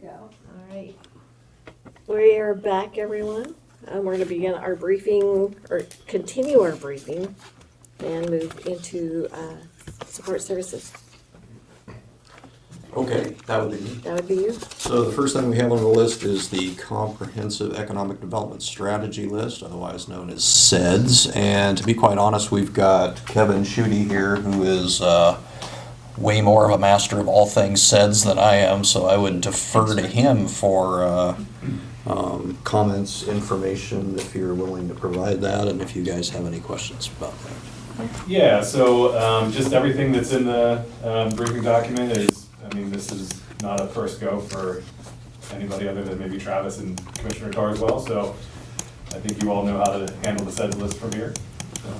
go. All right. We are back, everyone. We're going to begin our briefing, or continue our briefing, and move into support services. Okay, that would be me. That would be you. So the first thing we have on the list is the Comprehensive Economic Development Strategy List, otherwise known as SEDS. And to be quite honest, we've got Kevin Schutte here, who is way more of a master of all things SEDS than I am, so I would defer to him for comments, information, if you're willing to provide that, and if you guys have any questions about that. Yeah, so just everything that's in the briefing document is, I mean, this is not a first go for anybody other than maybe Travis and Commissioner Tarr as well, so I think you all know how to handle the SEDS list from here. So.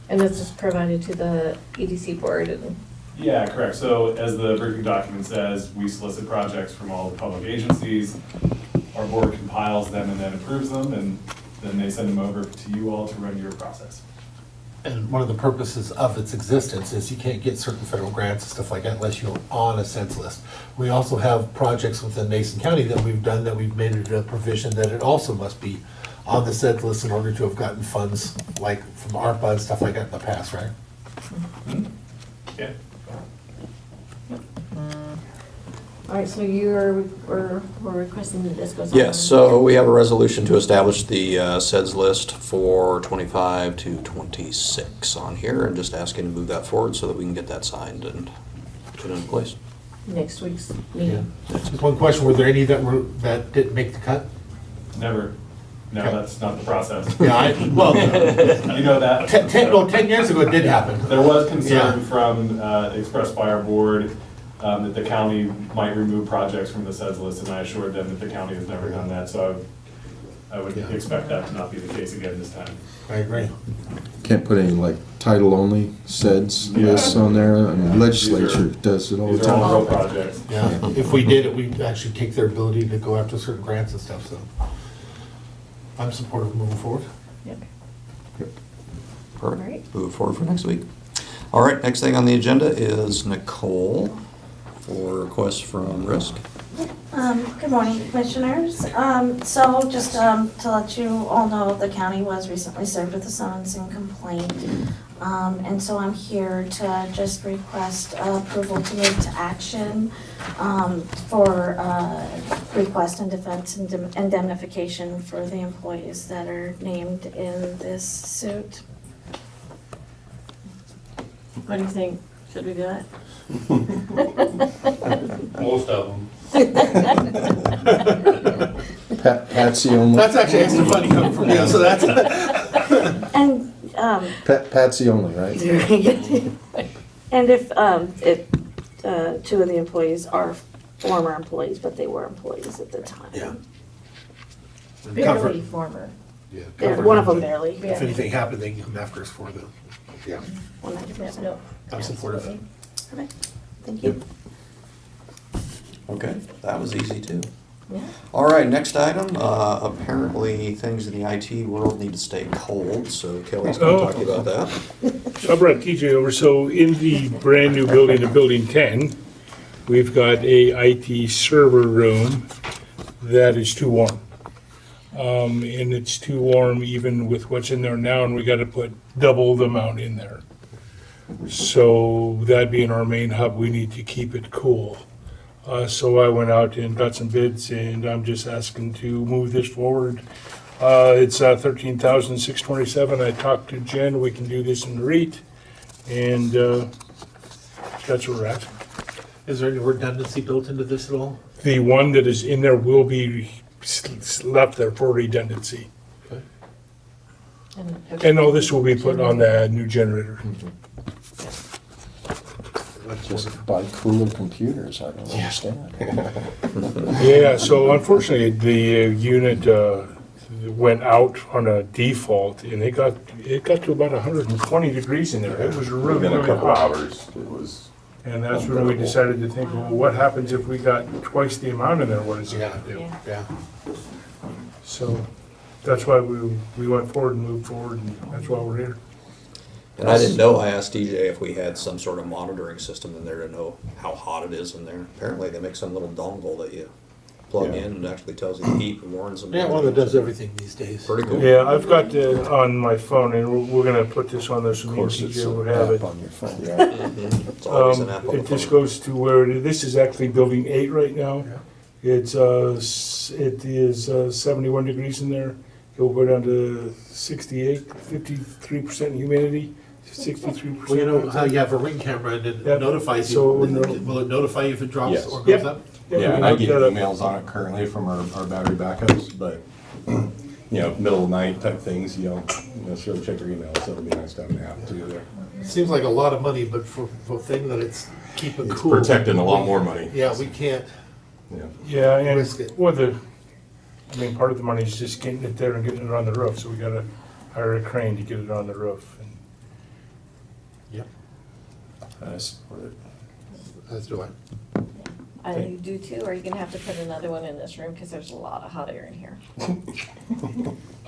And this is provided to the EDC board. And Yeah, correct. So as the briefing document says, we solicit projects from all the public agencies. Our board compiles them and then approves them, and then they send them over to you all to run your process. And one of the purposes of its existence is you can't get certain federal grants and stuff like that unless you're on a SEDS list. We also have projects within Mason County that we've done that we've made it a provision that it also must be on the SEDS list in order to have gotten funds like from ARPA and stuff like that in the past, right? Mm-hmm. Yeah. all right, so we're requesting that this goes on. Yes, so we have a resolution to establish the SEDS list for 25 to 26 on here, and just asking to move that forward so that we can get that signed and put in place. Next week's Yeah. meeting. Just one question, were there any that didn't make the cut? Never. No, Okay. that's not the process. Yeah, well, You know that. 10 years ago it did happen. There was concern Yeah. from, expressed by our board, that the county might remove projects from the SEDS list, and I assured them that the county has never done that, so I would Yeah. expect that to not be the case again this time. I agree. Can't put any like title-only SEDS Yeah. lists on there. I mean, legislature does it all the These are all time. real projects. Yeah, if we did it, we'd actually take their ability to go after certain grants and stuff, so I'm supportive of moving forward. Yep. Perfect. All right. Move it forward for next week. All right, next thing on the agenda is Nicole for requests from Risk. Good morning, Commissioners. So just to let you all know, the county was recently served with a summons and complaint. And so I'm here to just request approval to move to action for request and defense and indemnification for the employees that are named in this suit. What do you think? Should we do it? Most of them. Patsy only. That's actually extra funny coming from you, so that's. And Patsy only, right? And if two of the employees are former employees, but they were employees at the time. Yeah. Barely former. Yeah, Yeah, cover. one of them barely. If anything happened, they can come after us for them. Yeah, 100%. No. I'm supportive. Okay, thank you. Okay, that was easy too. Yeah. All right, next item, apparently things in the IT world need to stay cold, so Kelly's gonna talk to you about that. So I brought TJ over, so in the brand new building, in Building 10, we've got a IT server room that is too warm. And it's too warm even with what's in there now, and we gotta put double the amount in there. So that being our main hub, we need to keep it cool. So I went out and got some bids, and I'm just asking to move this forward. It's $13,627. I talked to Jen, we can do this in the REIT, and that's where we're at. Is there any redundancy built into this at all? The one that is in there will be left there for redundancy. Okay. And all this will be put on the new generator. Just buy cooler computers, I don't understand. Yeah, so unfortunately, the unit went out on a default, and it got to about 120 degrees in there. It was really, Within a really couple hot. hours, it was. And that's when we decided to think, well, what happens if we got twice the amount in there? What is it Yeah, gonna do? yeah. So that's why we went forward and moved forward, and that's why we're here. And I didn't know, I asked DJ if we had some sort of monitoring system in there to know how hot it is in there. Apparently they make some little dongle that you plug Yeah. in and actually tells you the heat and warns them. Yeah, one that does everything these days. Pretty cool. Yeah, I've got on my phone, and we're gonna put this on there so Of me and course, it's TJ will an have app it. on your phone, yeah. It's always an app on the It just phone. goes to where, this is actually building 8 right now. It is 71 degrees in there. It'll go down to 68, 53% humidity, 63%. Well, you know how you have a ring camera and it Yep. notifies you, So, will it notify you if it drops Yes. or Yep. goes up? we Yeah, and can I look get that up. emails on it currently from our battery backups, but, middle of the night type things, sure check your emails, so it'll be nice to have an app too there. It seems like a lot of money, but for a thing that it's keeping It's cool. protecting a lot more money. Yeah, we can't, Yeah. Yeah, and, Risk it. well, part of the money is just getting it there and getting it on the roof, so we gotta hire a crane to get it on the roof. And yep, I support it. as do I. I do too. Are you gonna have to put another one in this room, because there's a lot of hot air in here?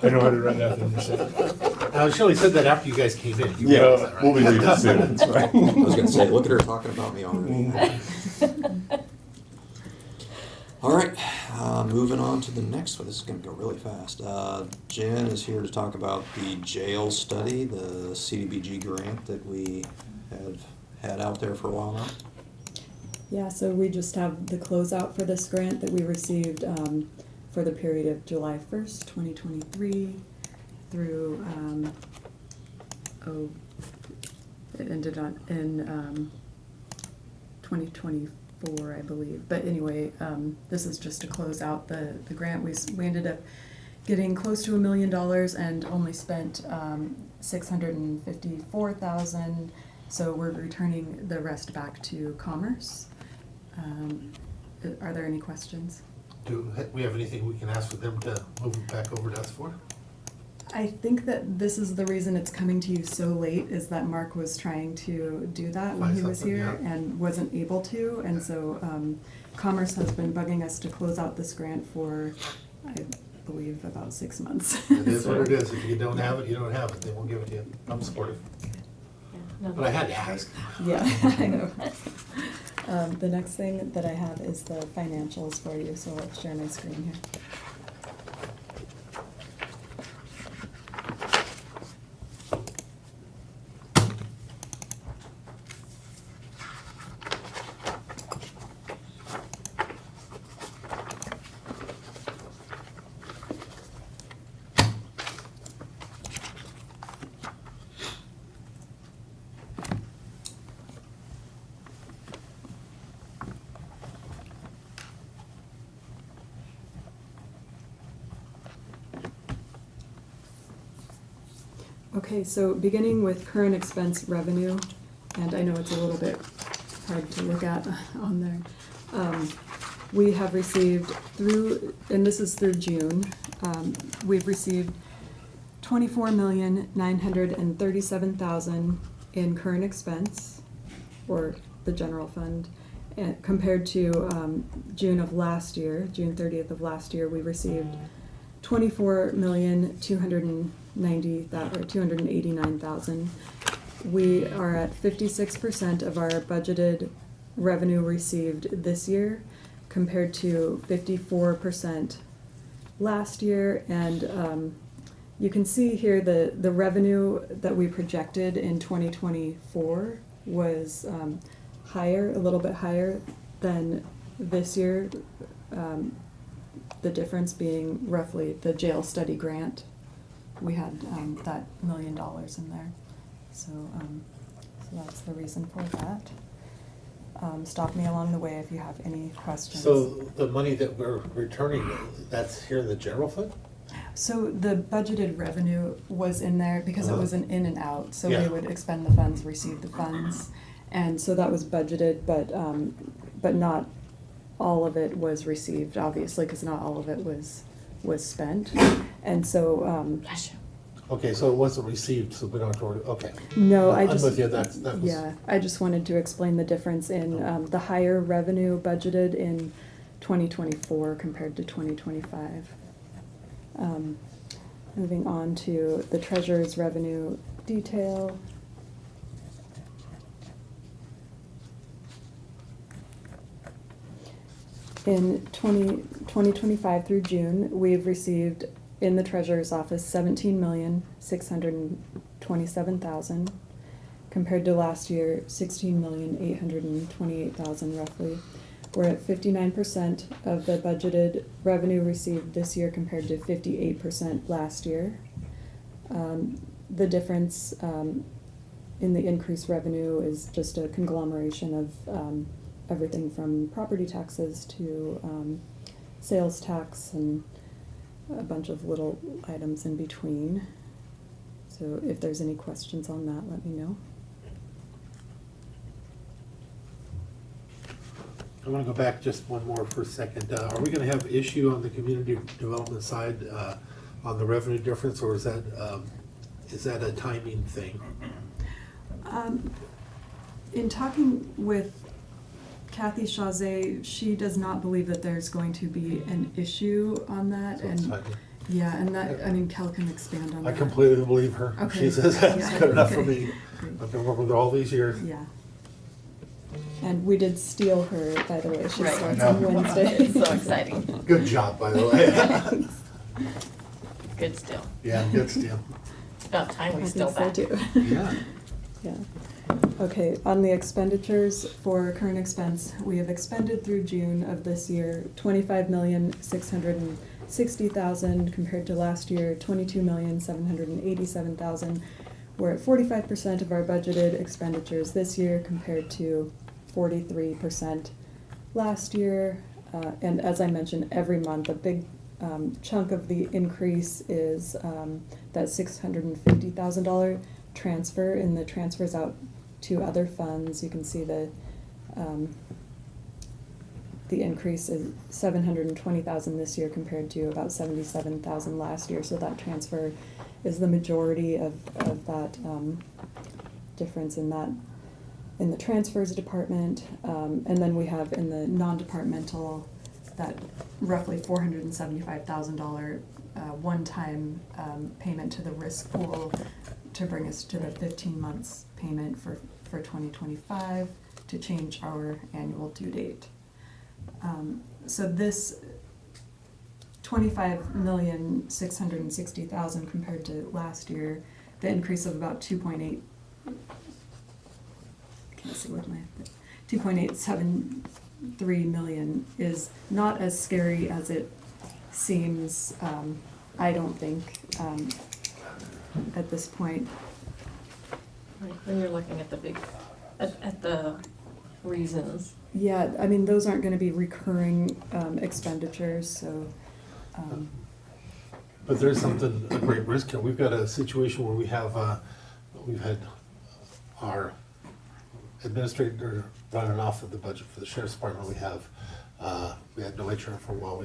I know how to run that thing myself. Now, Shelley said that after you guys came in. You Yeah, realize that, right? we'll be leaving soon, that's right. I was gonna say, look at her talking about me already. All right, moving on to the next one. This is gonna go really fast. Jen is here to talk about the jail study, the CDBG grant that we have had out there for a while now. Yeah, so we just have the closeout for this grant that we received for the period of July 1st, 2023 through, it ended in 2024, I believe. But anyway, this is just to close out the grant. We ended up getting close to $1 million and only spent $654,000. So we're returning the rest back to Commerce. Are there any questions? Do we have anything we can ask for them to move it back over to us for? I think that this is the reason it's coming to you so late, is that Mark was trying to do that when Find he was something, here yeah. and wasn't able to. And so Commerce has been bugging us to close out this grant for, I believe, about 6 months. It is what it is. If you don't have it, you don't have it. They won't give it to you. I'm supportive. But I had to ask. Yeah, I know. The next thing that I have is the financials for you, so let's share my screen here. Okay, so beginning with current expense revenue, and I know it's a little bit hard to look at on there. We have received through, and this is through June, we've received $24,937,000 in current expense, or the general fund, and compared to June of last year, June 30th of last year, we received $24,289,000. We are at 56% of our budgeted revenue received this year, compared to 54% last year. And you can see here the revenue that we projected in 2024 was higher, a little bit higher than this year. The difference being roughly the jail study grant. We had that $1 million in there. So that's the reason for that. Stop me along the way if you have any questions. So the money that we're returning, that's here in the general fund? So the budgeted revenue was in there because it was an in and out. So Yeah. we would expend the funds, receive the funds. And so that was budgeted, but not all of it was received, obviously, because not all of it was spent. And so, Okay, so it wasn't received, so we don't have to, okay. no, I I'm just. with you, that was. Yeah, I just wanted to explain the difference in the higher revenue budgeted in 2024 compared to 2025. Moving on to the treasurer's revenue detail. In 2025 through June, we've received in the treasurer's office 17,627,000 compared to last year 16,828,000 roughly. We're at 59% of the budgeted revenue received this year compared to 58% last year. The difference in the increased revenue is just a conglomeration of everything from property taxes to sales tax and a bunch of little items in between. So if there's any questions on that, let me know. I want to go back just one more for a second. Are we going to have issue on the community development side on the revenue difference, or is that a timing thing? In talking with Kathy Chazé, she does not believe that there's going to be an issue on that. So it's And timing. yeah, and that, I mean, Kell can expand on I that. completely believe her. Okay. She says that's Yeah, good enough for okay. me. Great. I've been working with her all these years. Yeah. And we did steal her, by the way. She Right. starts I on know. Wednesday. It's so exciting. Good job, by the way. Good still. Yeah, good still. About time we I still think so back. too. Yeah. Yeah. Okay, on the expenditures for current expense, we have expended through June of this year 25,660,000 compared to last year 22,787,000. We're at 45% of our budgeted expenditures this year compared to 43% last year. And as I mentioned, every month, a big chunk of the increase is that $650,000 transfer in the transfers out to other funds. You can see the increase is $720,000 this year compared to about $77,000 last year. So that transfer is the majority of that difference in that in the transfers department. And then we have in the non-departmental that roughly $475,000 one-time payment to the risk pool to bring us to the 15 months payment for 2025 to change our annual due date. So this 25,660,000 compared to last year, the increase of about 2.873 million is not as scary as it seems. I don't think at this point. Right, when you're looking at the big, at the reasons. Yeah, I mean, those aren't gonna be recurring expenditures, so, But there's something, a great risk here. We've got a situation where we've had our administrator running off of the budget for the sheriff's department. We had no HR for a while.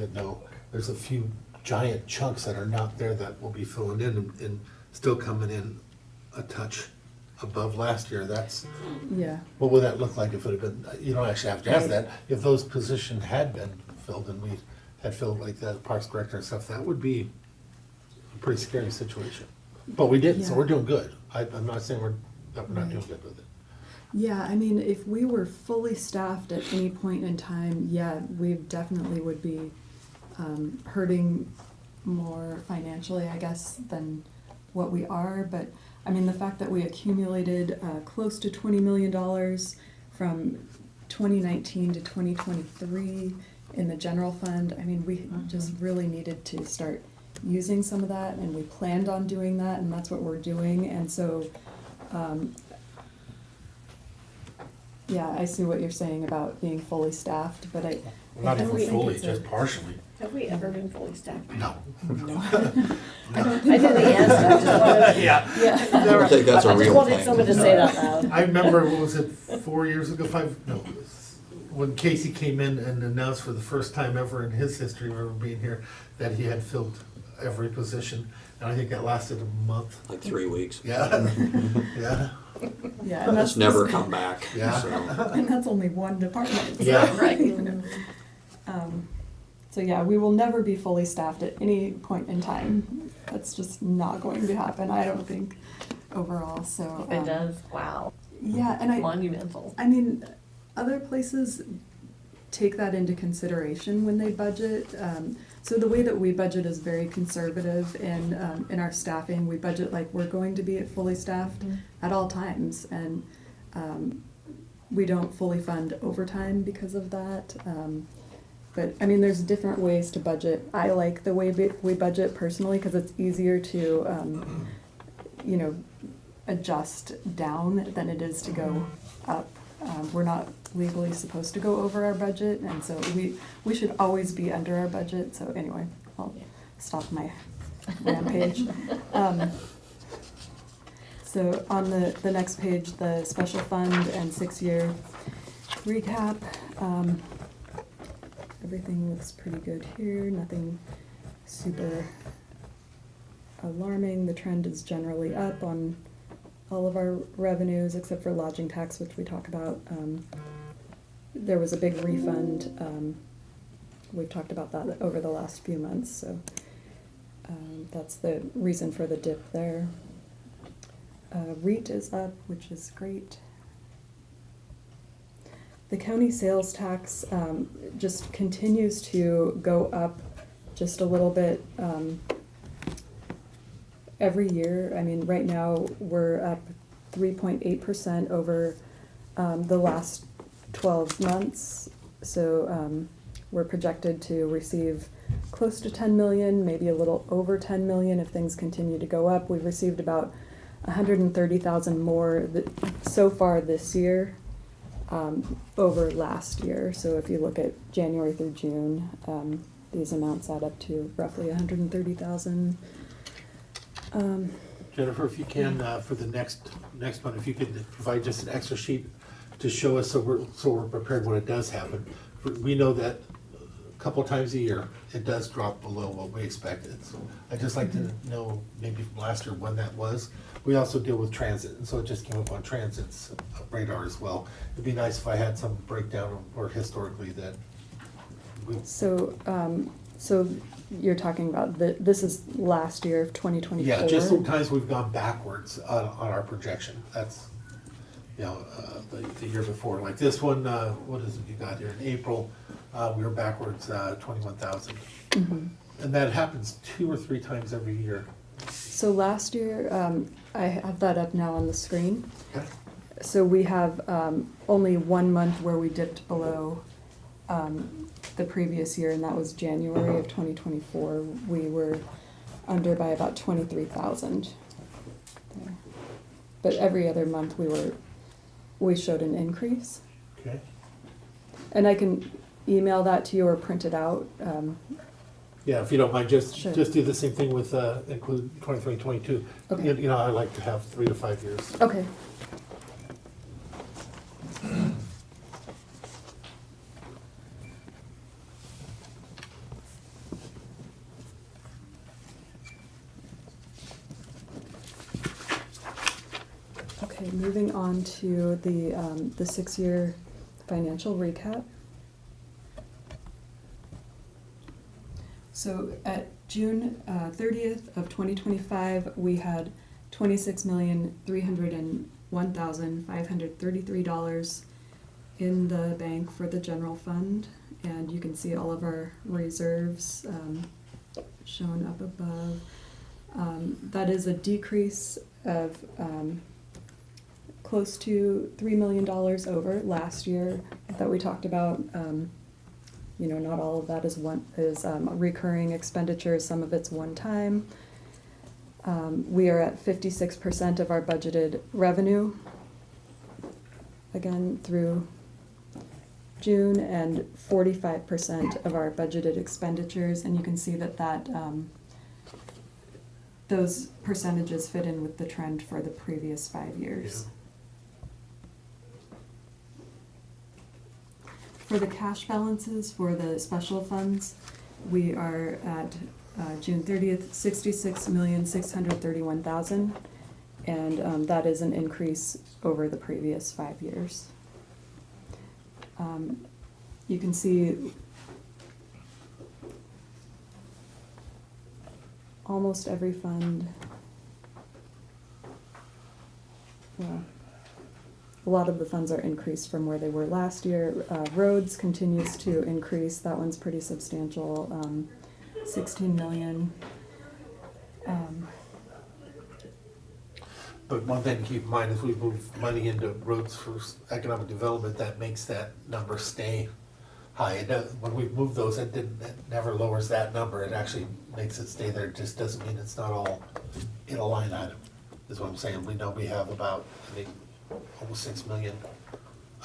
There's a few giant chunks that are not there that will be filling in and still coming in a touch above last year. yeah. What would that look like if it had been, you don't actually have to ask that, if those positions had been filled and we had filled like the parks director and stuff, that would be a pretty scary situation. But we didn't, so Yeah. we're doing good. I'm not saying that we're not doing good with it. Yeah, I mean, if we were fully staffed at any point in time, yeah, we definitely would be hurting more financially, I guess, than what we are. But I mean, the fact that we accumulated close to $20 million from 2019 to 2023 in the general fund, I mean, we just really needed to start using some of that, and we planned on doing that, and that's what we're doing. And so, yeah, I see what you're saying about being fully staffed, but I Not don't even think fully, it's just a- partially. Have we ever been fully staffed? No. I don't I think knew the answer, I just wanted, Yeah. yeah. I think that's a I just real wanted thing. someone to say it out loud. I remember, what was it, 4 years ago, when Casey came in and announced for the first time ever in his history of ever being here that he had filled every position, and I think that lasted a month. Like 3 weeks. Yeah, yeah, Yeah, and It's never come back, Yeah. so. and that's only one department. Yeah. Right. So yeah, we will never be fully staffed at any point in time. That's just not going to happen, I don't think, overall, so. If it does, wow, Yeah, and monumental. I mean, other places take that into consideration when they budget. So the way that we budget is very conservative in our staffing. We budget like we're going to be fully staffed at all times, and we don't fully fund overtime because of that. But I mean, there's different ways to budget. I like the way we budget personally because it's easier to, you know, adjust down than it is to go up. We're not legally supposed to go over our budget, and so we should always be under our budget. So anyway, I'll stop my rampage. So on the next page, the special fund and 6-year recap. Everything looks pretty good here, nothing super alarming. The trend is generally up on all of our revenues except for lodging tax, which we talk about. There was a big refund. We've talked about that over the last few months, so that's the reason for the dip there. REIT is up, which is great. The county sales tax just continues to go up just a little bit every year. I mean, right now we're up 3.8% over the last 12 months. So we're projected to receive close to 10 million, maybe a little over 10 million if things continue to go up. We've received about 130,000 more so far this year over last year. So if you look at January through June, these amounts add up to roughly 130,000. Jennifer, if you can, for the next one, if you could provide just an extra sheet to show us so we're prepared when it does happen. We know that a couple times a year, it does drop below what we expected. So I'd just like to know maybe from last year when that was. We also deal with transit, and so it just came up on transit's radar as well. It'd be nice if I had some breakdown or historically that we. So you're talking about this is last year of 2024? Yeah, just sometimes we've gone backwards on our projection. That's, you know, the year before. Like this one, what is it you got here? In April, we were backwards 21,000. Mm-hmm. And that happens 2 or 3 times every year. So last year, I have that up now on the screen. Okay. So we have only 1 month where we dipped below the previous year, and that was January of 2024. We were under by about 23,000. But every other month we showed an increase. Okay. And I can email that to you or print it out. Yeah, if you don't mind, just Sure. do the same thing with include 23, 22. Okay. You know, I like to have 3 to 5 years. Okay. Okay, moving on to the 6-year financial recap. So at June 30th of 2025, we had $26,301,533 in the bank for the general fund, and you can see all of our reserves shown up above. That is a decrease of close to $3 million over last year that we talked about. You know, not all of that is recurring expenditures. Some of it's one time. We are at 56% of our budgeted revenue, again, through June, and 45% of our budgeted expenditures. And you can see that those percentages fit in with the trend for the previous 5 years. Yeah. For the cash balances for the special funds, we are at June 30th, $66,631,000, and that is an increase over the previous 5 years. You can see almost every fund, well, a lot of the funds are increased from where they were last year. Roads continues to increase, that one's pretty substantial, 16 million. But one thing to keep in mind is we move money into roads for economic development, that makes that number stay high. When we move those, it never lowers that number, it actually makes it stay there. It just doesn't mean it's not all in a line item, is what I'm saying. We know we have about, I think, almost 6 million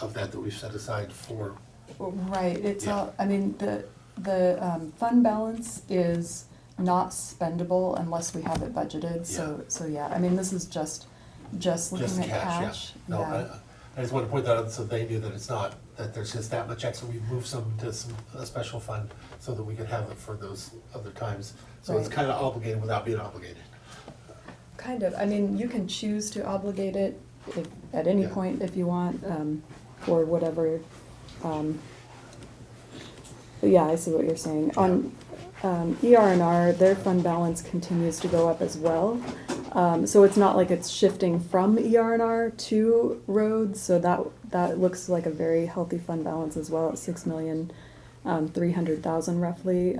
of that we've set aside for. Right, it's Yeah. all, I mean, the fund balance is not spendable unless we have it budgeted, so yeah, I mean, this is just looking Just at cash, cash. yeah. No, I just want to point that out so they knew that it's not, that there's just that much extra. We've moved some to a special fund so that we could have it for those other times. So it's Right. kind of obligated without being obligated. Kind of, I mean, you can choose to obligate it at any Yeah. point if you want, or whatever. But yeah, I see what you're saying. On ER&R, their fund balance continues to go up as well. So it's not like it's shifting from ER&R to roads, so that looks like a very healthy fund balance as well at 6,300,000 roughly.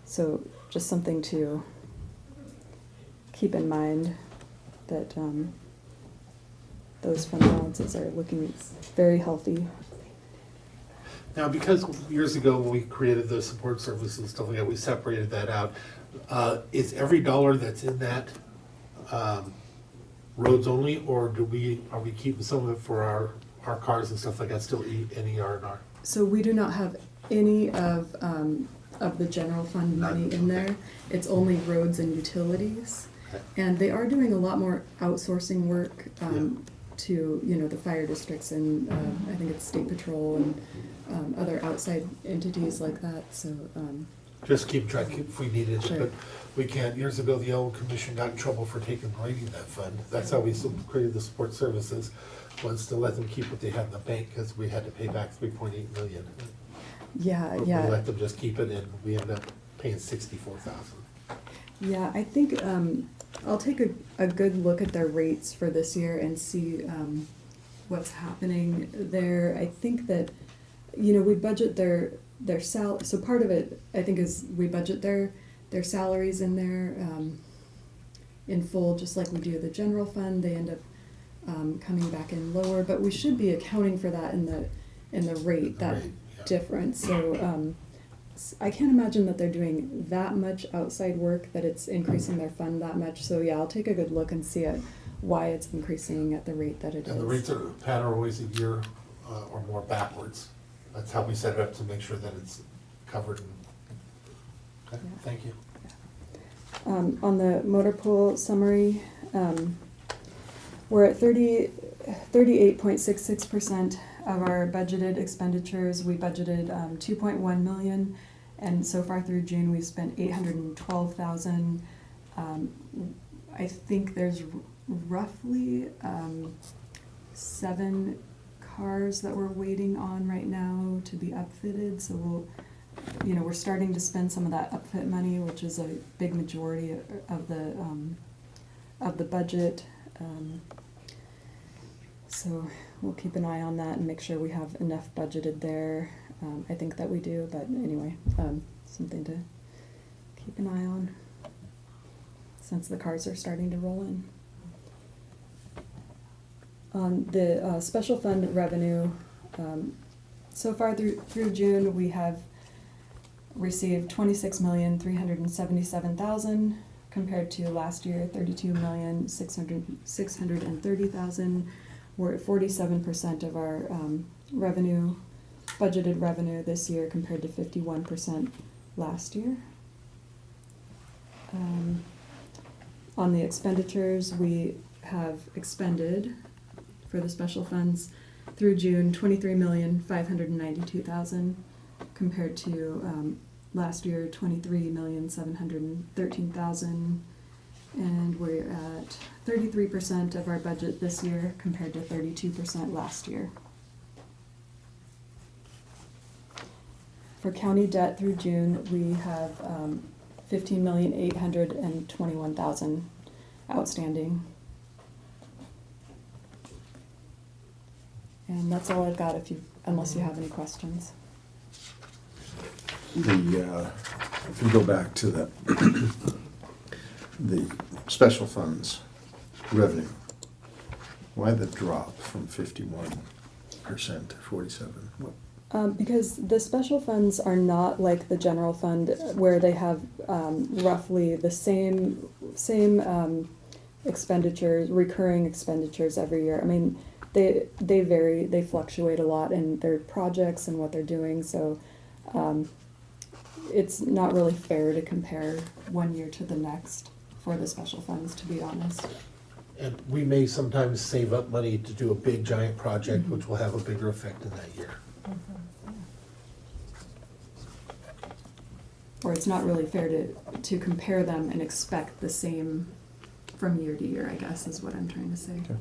So just something to keep in mind that those fund balances are looking very healthy. Now, because years ago when we created the support services and stuff like that, we separated that out. Is every dollar that's in that roads only, or are we keeping some of it for our cars and stuff like that still in ER&R? So we do not have any of the general fund money in Okay. there. It's only roads and utilities. Okay. And they are doing a lot more outsourcing work Yeah. to, the fire districts and I think it's state patrol and other outside entities like that, so, Just keep track if we needed it, Sure. but we can't. Years ago, the old commission got in trouble for raiding that fund. That's how we created the support services, was to let them keep what they had in the bank, because we had to pay back 3.8 million. yeah, But yeah. we let them just keep it, and we ended up paying 64,000. Yeah, I think I'll take a good look at their rates for this year and see what's happening there. I think that, we budget their so part of it, I think, is we budget their salaries in there in full, just like we do the general fund. They end up coming back in lower, but we should be accounting for that in the rate, that Rate, yeah. difference. So I can't imagine that they're doing that much outside work, that it's increasing their fund that much. So yeah, I'll take a good look and see why it's increasing at the rate that it is. And the rates are always a year or more backwards. That's how we set it up, to make sure that it's covered. Okay, Yeah. thank you. On the motor pool summary, we're at 38.66% of our budgeted expenditures. We budgeted 2.1 million, and so far through June, we've spent 812,000. I think there's roughly 7 cars that we're waiting on right now to be upfitted, so we're starting to spend some of that upfit money, which is a big majority of the budget. So we'll keep an eye on that and make sure we have enough budgeted there. I think that we do, but anyway, something to keep an eye on since the cars are starting to roll in. On the special fund revenue, so far through June, we have received 26,377,000 compared to last year 32,630,000. We're at 47% of our revenue, budgeted revenue this year compared to 51% last year. On the expenditures, we have expended for the special funds through June 23,592,000 compared to last year 23,713,000, and we're at 33% of our budget this year compared to 32% last year. For county debt through June, we have 15,821,000 outstanding. And that's all I've got unless you have any questions. If you go back to the special funds revenue, why the drop from 51% to 47? Because the special funds are not like the general fund where they have roughly the same expenditures, recurring expenditures every year. I mean, they vary, they fluctuate a lot in their projects and what they're doing, so it's not really fair to compare one year to the next for the special funds, to be honest. And we may sometimes save up money to do a big giant project, which will have a bigger effect in that year. Or it's not really fair to compare them and expect the same from year to year, I guess, is what I'm trying to say. Okay.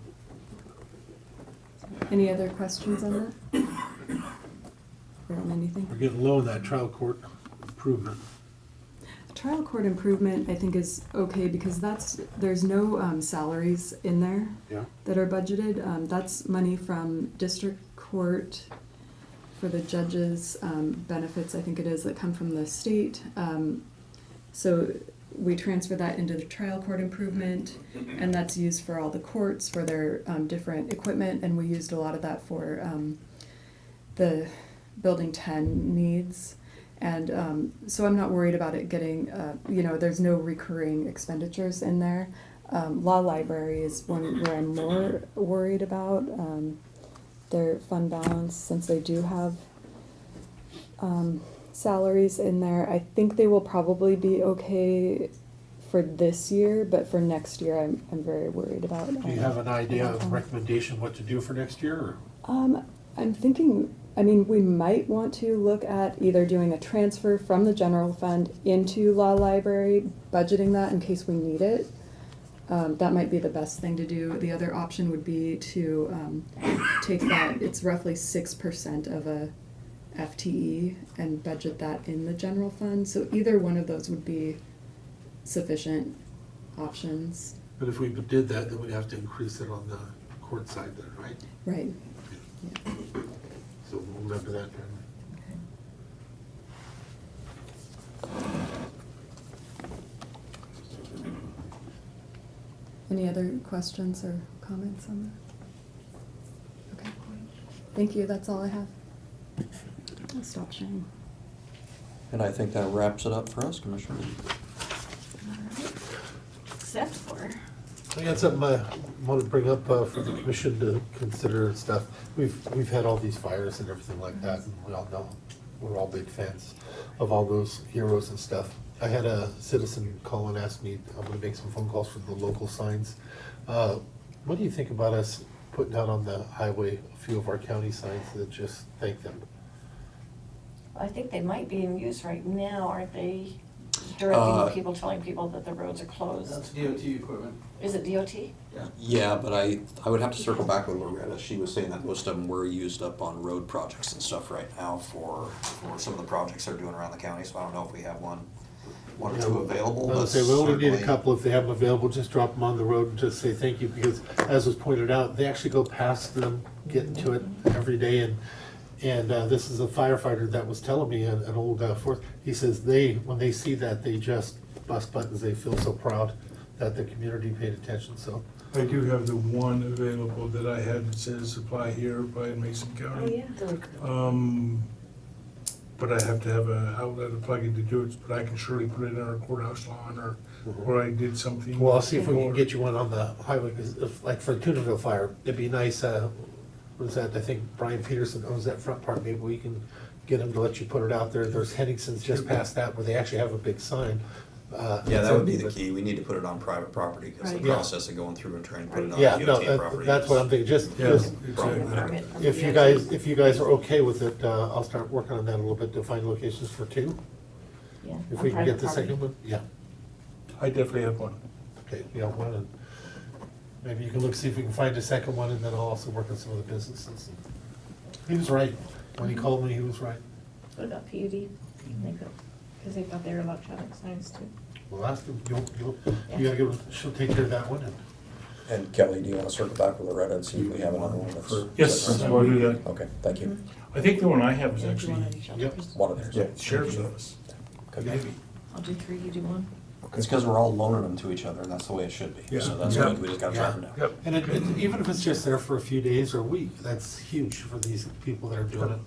Any other questions on that? Or on anything? We're getting low in that trial court improvement. Trial court improvement, I think, is okay because there's no salaries in there Yeah. that are budgeted. That's money from district court for the judges' benefits, I think it is, that come from the state. So we transfer that into the trial court improvement, and that's used for all the courts for their different equipment, and we used a lot of that for the Building 10 needs. And so I'm not worried about it getting, there's no recurring expenditures in there. Law library is one where I'm more worried about their fund balance, since they do have salaries in there. I think they will probably be okay for this year, but for next year, I'm very worried about. Do you have an idea of recommendation what to do for next year? Or? I'm thinking, we might want to look at either doing a transfer from the general fund into law library, budgeting that in case we need it. That might be the best thing to do. The other option would be to take that, it's roughly 6% of a FTE, and budget that in the general fund. So either one of those would be sufficient options. But if we did that, then we'd have to increase it on the court side then, right? Right. Yeah. So we'll remember that. Any other questions or comments on that? Okay. Thank you, that's all I have. I'll stop sharing. And I think that wraps it up for us, Commissioner. Except for, I got something I want to bring up for the commission to consider and stuff. We've had all these fires and everything like that, and we all know, we're all big fans of all those heroes and stuff. I had a citizen call and ask me, I'm gonna make some phone calls for the local signs. What do you think about us putting out on the highway a few of our county signs that just thank them? I think they might be in use right now, aren't they? Directing people, telling people that the roads are closed. That's DOT equipment. Is it DOT? Yeah. Yeah, but I would have to circle back with Loretta. She was saying that most of them were used up on road projects and stuff right now for some of the projects they're doing around the county, so I don't know if we have one or two available. I would but say we only need a certainly- couple. If they have them available, just drop them on the road and just say thank you, because as was pointed out, they actually go past them, getting to it every day. And this is a firefighter that was telling me, an old Fourth, he says when they see that, they just bust buttons. They feel so proud that the community paid attention, so. I do have the one available that I had that says supply here by Mason County. But I have to have an outlet to plug in to do it, but I can surely put it in our courthouse lawn or I did something. Well, I'll see if we can or- get you one on the highway, because like for the Tunerville fire, it'd be nice, what is that, I think Brian Peterson owns that front part, maybe we can get him to let you put it out there. There's Henningson's just past that, where they actually have a big sign. Yeah, that would be the key. We need to put it on private property, because the Right. Yeah. process of going through and trying to put it on Yeah, DOT no, property. that's what I'm thinking, just, Yeah, exactly. Permit from if DOT. you guys are okay with it, I'll start working on that a little bit to find locations for two. Yeah, If on we can get private the property. second one, yeah, I definitely have one. okay, yeah, one, and maybe you can look, see if we can find a second one, and then I'll also work on some of the businesses. He was right, when he called me, he was right. What about PUD? Because they thought they were electronic signs too. Well, ask him, you gotta give, she'll take care of that one, and And Kelly, do you want to circle back with Loretta and see if we have another one that's? Yes, I will do that. Okay, thank you. I think the one I have is actually, yep, One of theirs. Yeah. sheriff's office. Okay. Maybe. I'll do three, you do one. It's because we're all loaning them to each other, and that's the way it should be. Yeah. So that's Yeah. good, we just gotta track them down. Yep. And even if it's just there for a few days or a week, that's huge for these people that are doing it.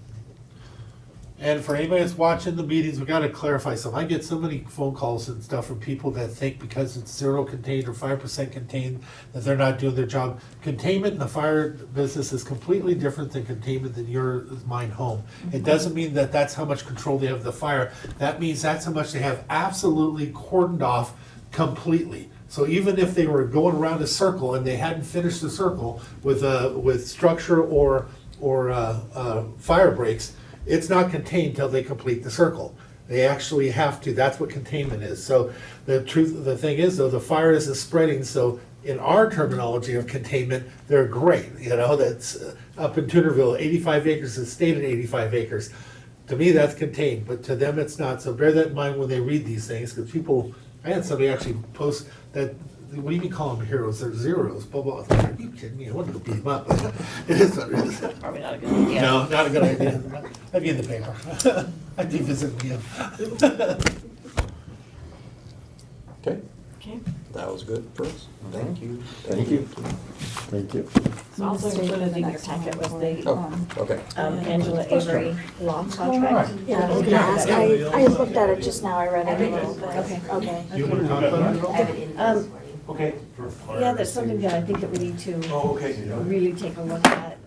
And for anybody that's watching the meetings, we gotta clarify something. I get so many phone calls and stuff from people that think because it's 0 contained or 5% contained, that they're not doing their job. Containment in the fire business is completely different than containment in your mine home. It doesn't mean that that's how much control they have of the fire. That means that's how much they have absolutely cordoned off completely. So even if they were going around a circle and they hadn't finished the circle with structure or fire breaks, it's not contained till they complete the circle. They actually have to, that's what containment is. So the thing is though, the fire isn't spreading, so in our terminology of containment, they're great. You know, that's up in Toonerville, 85 acres is stated 85 acres. To me, that's contained, but to them, it's not. So bear that in mind when they read these things, because people, I had somebody actually post that, what do you call them heroes? They're zeros, blah, blah. I was like, are you kidding me? I wanted to beat them up. It is what it is. Probably not a good idea. No, not a good idea. I'd be in the paper. I'd be visiting you. Okay, Okay, that was good for us. Thank you. Thank you. Thank you. so also included in your packet was the Oh, okay. Angela Avery law contract. Yeah, I was gonna ask, I looked at it just now, I read it a little bit. Okay. Okay. You want to talk about it? Okay. Yeah, that's something that I think that we need to Oh, okay. really take a look at,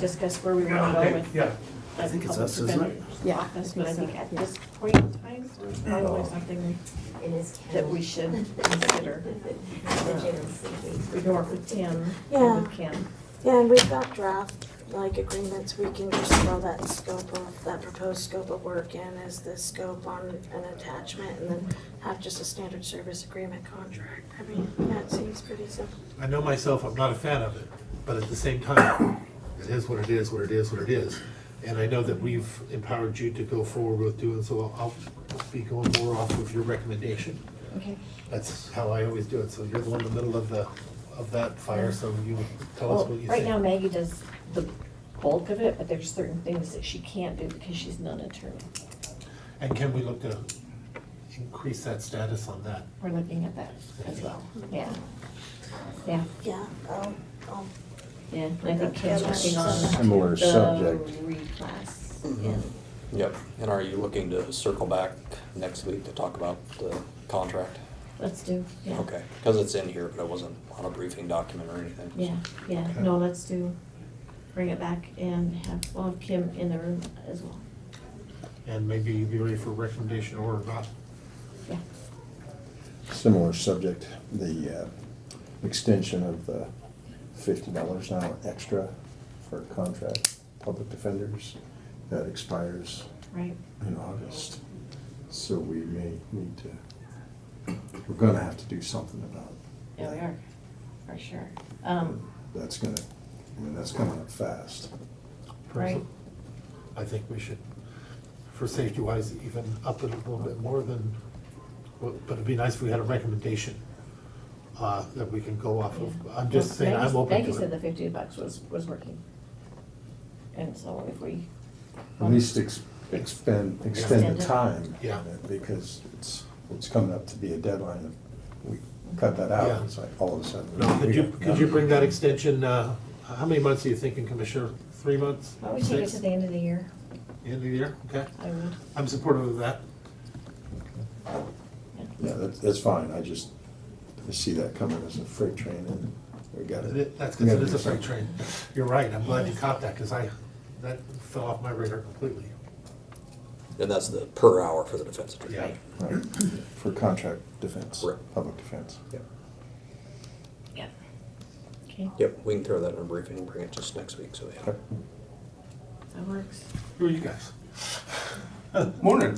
discuss where we want to go with. Yeah. I think it's us, isn't it? Yeah, office, but I think at this point in time, it's probably something that we should consider. We can work with Tim Yeah. and with Kim. Yeah, and we've got draft, like, agreements, we can just throw that scope of, that proposed scope of work in as the scope on an attachment, and then have just a standard service agreement contract. I mean, yeah, it seems pretty simple. I know myself, I'm not a fan of it, but at the same time, it is what it is, what it is, what it is. And I know that we've empowered you to go forward with doing, so I'll be going more off of your recommendation. Okay. That's how I always do it, so you're the one in the middle of that fire, so you tell us Well, what you think. right now Maggie does the bulk of it, but there's certain things that she can't do because she's not an attorney. And can we look to increase that status on that? We're looking at that as well, yeah. Yeah, Yeah, yeah, and I think Kim's working on Similar the subject. reclass. Yeah. Yep, and are you looking to circle back next week to talk about the contract? Let's do, yeah. Okay, because it's in here, but it wasn't on a briefing document or anything. Yeah, yeah, Okay. no, let's bring it back and we'll have Kim in the room as well. And maybe you'd be ready for recommendation or not? Yeah, Similar subject, the extension of the $50 an hour extra for contract public defenders that expires right. in August. So we may need to, we're gonna have to do something about it. Yeah, we are, for sure. That's gonna, I mean, that's coming up fast. Right. I think we should, for safety wise, even up it a little bit more than, but it'd be nice if we had a recommendation that we can go off of. I'm just saying, I'm open Maggie to said it. the $50 was working. And so if we. At least extend Extend the it. time. Yeah. Because it's coming up to be a deadline. If we cut that out, Yeah. it's like all of a sudden. No, we got could you bring that extension, how many months are you thinking, Commissioner? 3 months? Why don't we take it 6? to the end of the year? End of the year, okay. I would. I'm supportive of that. Yeah, that's fine. I see that coming as a freight train and we got it. That's because it is a freight train. You're right, I'm glad you caught that, because that fell off my radar completely. And that's the per hour for the defense attorney. Yeah. Right. For contract defense, Right. public defense. Yeah. Yeah. Okay, Yep, we can throw that in a briefing and bring it just next week, so yeah. Okay. that works. Who are you guys? Morning.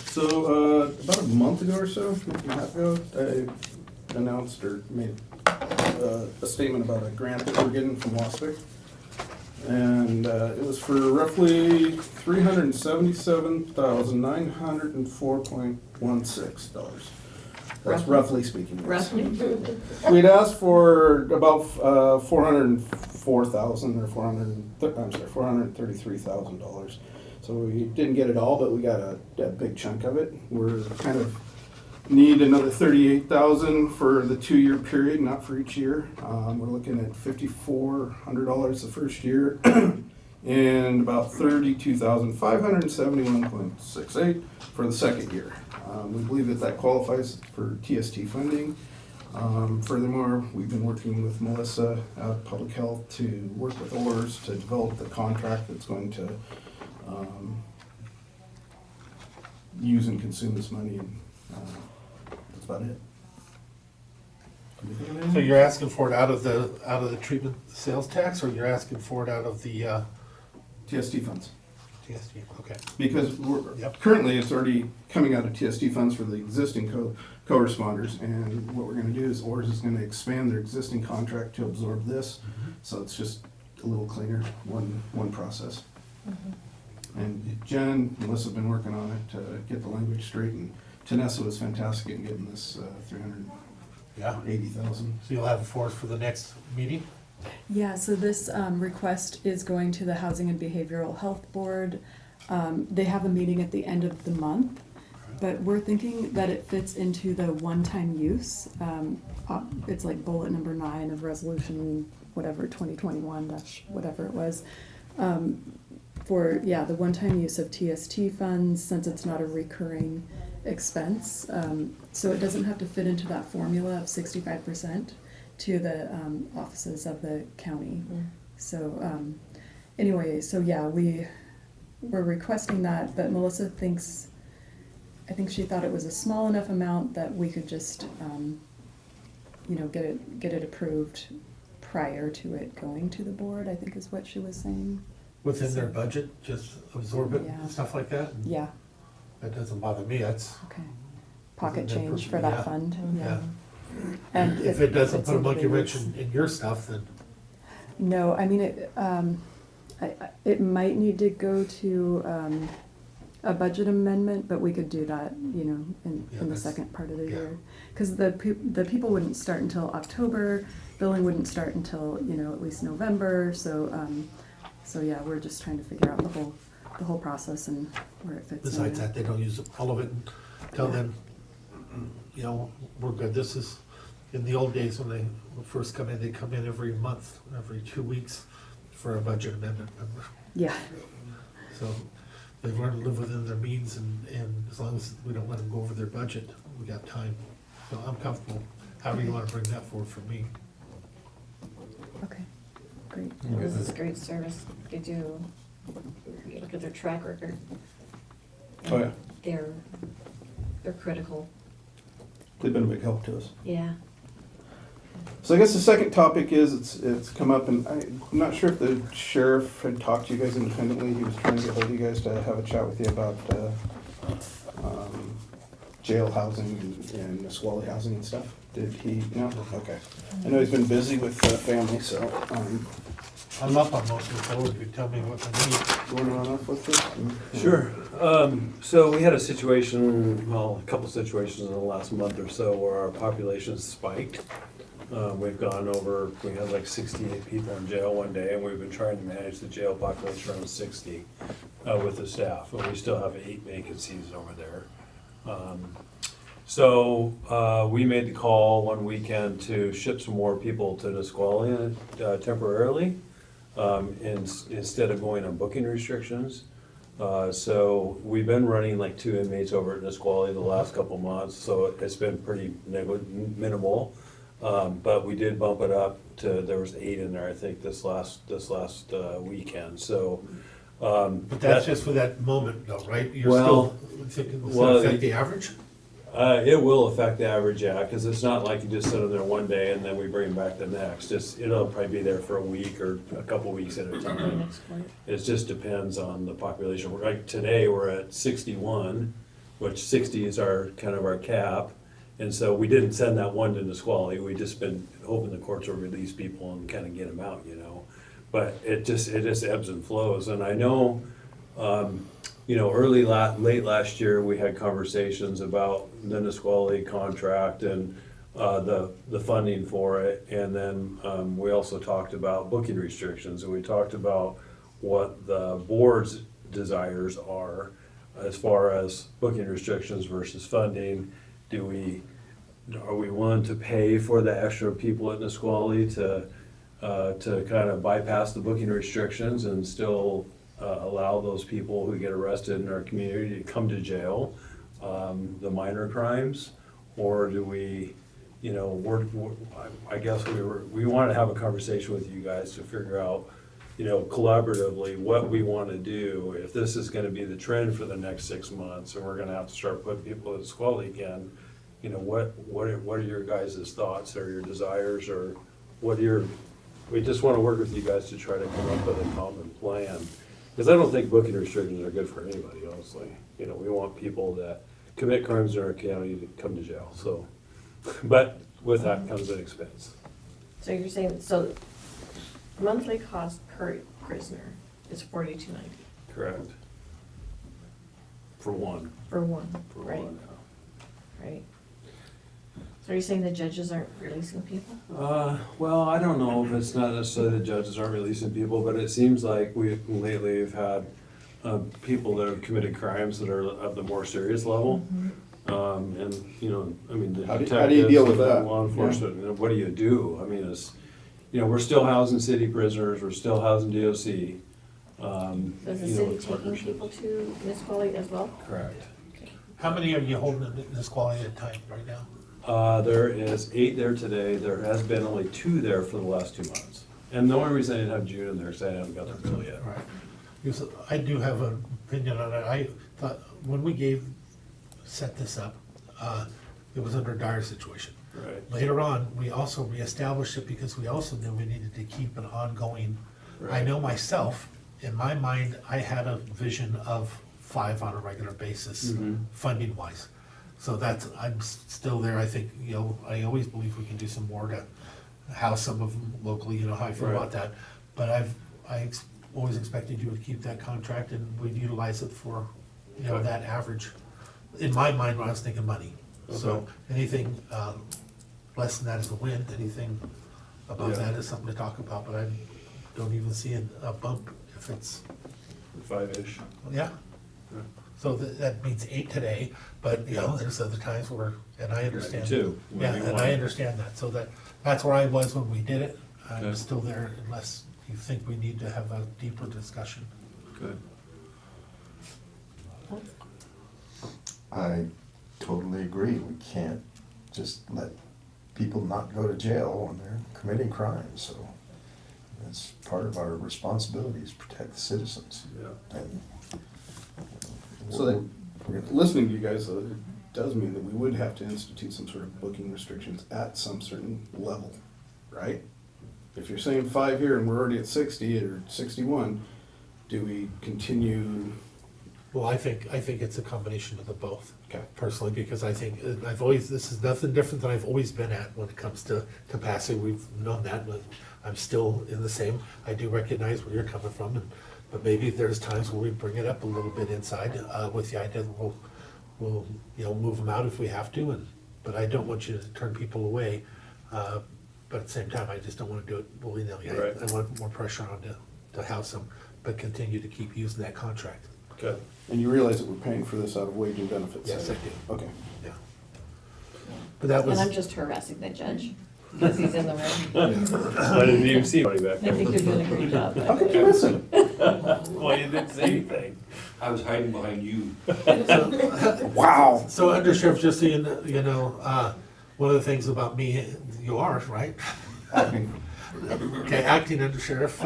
So, about a month ago or so, month and a half ago, I announced or made a statement about a grant that we're getting from WASPIC. And it was for roughly $377,904.16. That's roughly speaking. yes. Roughly? We'd asked for about 404,000 or $433,000. So we didn't get it all, but we got a big chunk of it. We're kind of need another 38,000 for the 2-year period, not for each year. We're looking at $5,400 the first year and about 32,571.68 for the second year. We believe that qualifies for TST funding. Furthermore, we've been working with Melissa out of Public Health to work with ORS to develop the contract that's going to use and consume this money, and that's about it. So you're asking for it out of the treatment sales tax, or you're asking for it out of the TST funds. TSD? Okay. Because currently it's already coming out of TST funds for the existing co-responders, and what we're gonna do is ORS is gonna expand their existing contract to absorb this, so it's just a little cleaner, one process. And Jen and Melissa have been working on it to get the language straight, and Tanessa was fantastic in getting this Yeah. 380,000. So you'll have it for us for the next meeting? Yeah, so this request is going to the Housing and Behavioral Health Board. They have a meeting at the end of the month, but we're thinking that it fits into the one-time use. It's like bullet number 9 of resolution, whatever, 2021 whatever it was. For, the one-time use of TST funds, since it's not a recurring expense. So it doesn't have to fit into that formula of 65% to the offices of the county. So anyway, so we're requesting that, but Melissa thinks, I think she thought it was a small enough amount that we could just, get it approved prior to it going to the board, I think is what she was saying. Within their budget, just absorb it, Yeah. and stuff like that? Yeah, That doesn't bother me, that's, okay. Pocket Within their change for yeah. that fund, yeah. yeah. And If it doesn't it's put a monkey wrench individuals- in your stuff, then No, I mean, it might need to go to a budget amendment, but we could do that, in the that's- second part of the yeah. year. Because the people wouldn't start until October, billing wouldn't start until, at least November, so we're just trying to figure out the whole process and where it fits in. besides there. that, they don't use all of it and tell them, we're good. This is, in the old days when they would first come in, they come in every month, every 2 weeks for a budget amendment, remember? Yeah, So they've learned to live within their means, and as long as we don't let them go over their budget, we got time. So I'm comfortable, however you wanna bring that forward for me. okay, great. This is great service. Did you look at their track record? Oh, yeah. They're critical, They've been a big help to us. yeah. So I guess the second topic is, it's come up, and I'm not sure if the sheriff had talked to you guys independently. He was trying to get hold of you guys to have a chat with you about jail housing and Nisqually housing and stuff. Did he? No? Okay. I know he's been busy with family, so I'm up on most of it, so if you tell me what I need. you want to run off with this? Sure. So we had a situation, well, a couple situations in the last month or so where our population spiked. We've gone over, we had like 68 people in jail one day, and we've been trying to manage the jail population around 60 with the staff, and we still have 8 vacancies over there. So we made the call one weekend to ship some more people to Nisqually temporarily, instead of going on booking restrictions. So we've been running like 2 inmates over at Nisqually the last couple months, so it's been pretty minimal. But we did bump it up to, there was 8 in there, I think, this last weekend, so. But that's just for that moment though, right? You're Well, still thinking, does well, that affect the average? It will affect the average, yeah, because it's not like you just sit them there one day and then we bring them back the next. It'll probably be there for a week or a couple weeks at a time. It just depends on the population. Like today, we're at 61, which 60 is our cap. And so we didn't send that one to Nisqually. We just been hoping the courts will release people and kind of get them out, But it just ebbs and flows. And I know late last year, we had conversations about the Nisqually contract and the funding for it. And then we also talked about booking restrictions, and we talked about what the board's desires are as far as booking restrictions versus funding. Are we willing to pay for the extra people at Nisqually to kind of bypass the booking restrictions and still allow those people who get arrested in our community to come to jail, the minor crimes? Or do we, I guess we want to have a conversation with you guys to figure out, collaboratively what we want to do. If this is going to be the trend for the next 6 months and we're going to have to start putting people at Nisqually again, what are your guys' thoughts or your desires, or we just want to work with you guys to try to come up with a common plan. Because I don't think booking restrictions are good for anybody, honestly. We want people that commit crimes in our county to come to jail, so. But with that comes an expense. So you're saying, so monthly cost per prisoner is $42.90 Correct. For one. for one, For right? one, Right. So are you saying the judges aren't releasing people? Well, I don't know if it's not necessarily the judges aren't releasing people, but it seems like lately we've had people that have committed crimes that are of the more serious level. And, the How do you detectives deal with and that? law enforcement, what do you do? I mean, we're still housing city prisoners, we're still housing DOC. So is the city taking people to Nisqually as well? Correct. How many are you holding in this quality at a time right now? There is 8 there today. There has been only 2 there for the last 2 months. And the only reason I didn't have June in there is I haven't got the bill yet. Right. Because I do have an opinion on it. I thought, when we set this up, it was under a dire situation. Right. Later on, we also reestablished it because we also knew we needed to keep an ongoing, I Right. know myself, in my mind, I had a vision of 5 on a regular basis, funding wise. So I'm still there. I think, I always believe we can do some more to house some of them locally, how I feel Right. about that. But always expected you would keep that contract and we'd utilize it for, Okay. that average. In my mind, when I was thinking money. So Okay. anything less than that is a win. Anything above Yeah. that is something to talk about, but I don't even see a bump if it's, 5-ish. yeah. Yeah. So that means 8 today, but, there's other times where, and I understand. Two, Yeah, maybe and one. I understand that, so that's where I was when we did it. I'm Okay. still there unless you think we need to have a deeper discussion. Good. I totally agree. We can't just let people not go to jail when they're committing crimes, so that's part of our responsibility is protect the citizens. Yeah. And So that, listening to you guys, though, it does mean that we would have to institute some sort of booking restrictions at some certain level, right? If you're saying 5 here and we're already at 60 or 61, do we continue? Well, I think it's a combination of the both. Okay. Personally, because I think this is nothing different than I've always been at when it comes to capacity. We've known that, but I'm still in the same. I do recognize where you're coming from, but maybe there's times where we bring it up a little bit inside with the idea that we'll move them out if we have to. But I don't want you to turn people away. But at the same time, I just don't want to do it willy-nilly. Right. I want more pressure on to house them, but continue to keep using that contract. Okay. And you realize that we're paying for this out of wage and benefits? Yes, I right? do. Okay. Yeah. But that was. And I'm just harassing the judge because he's in the room. I didn't even see anybody back I think there. you're doing a great job. How could you listen? Well, you didn't say anything. I was hiding behind you. Wow. So Under Sheriff, just so you know, one of the things about me, you are, right? Acting. Okay, acting Under Sheriff,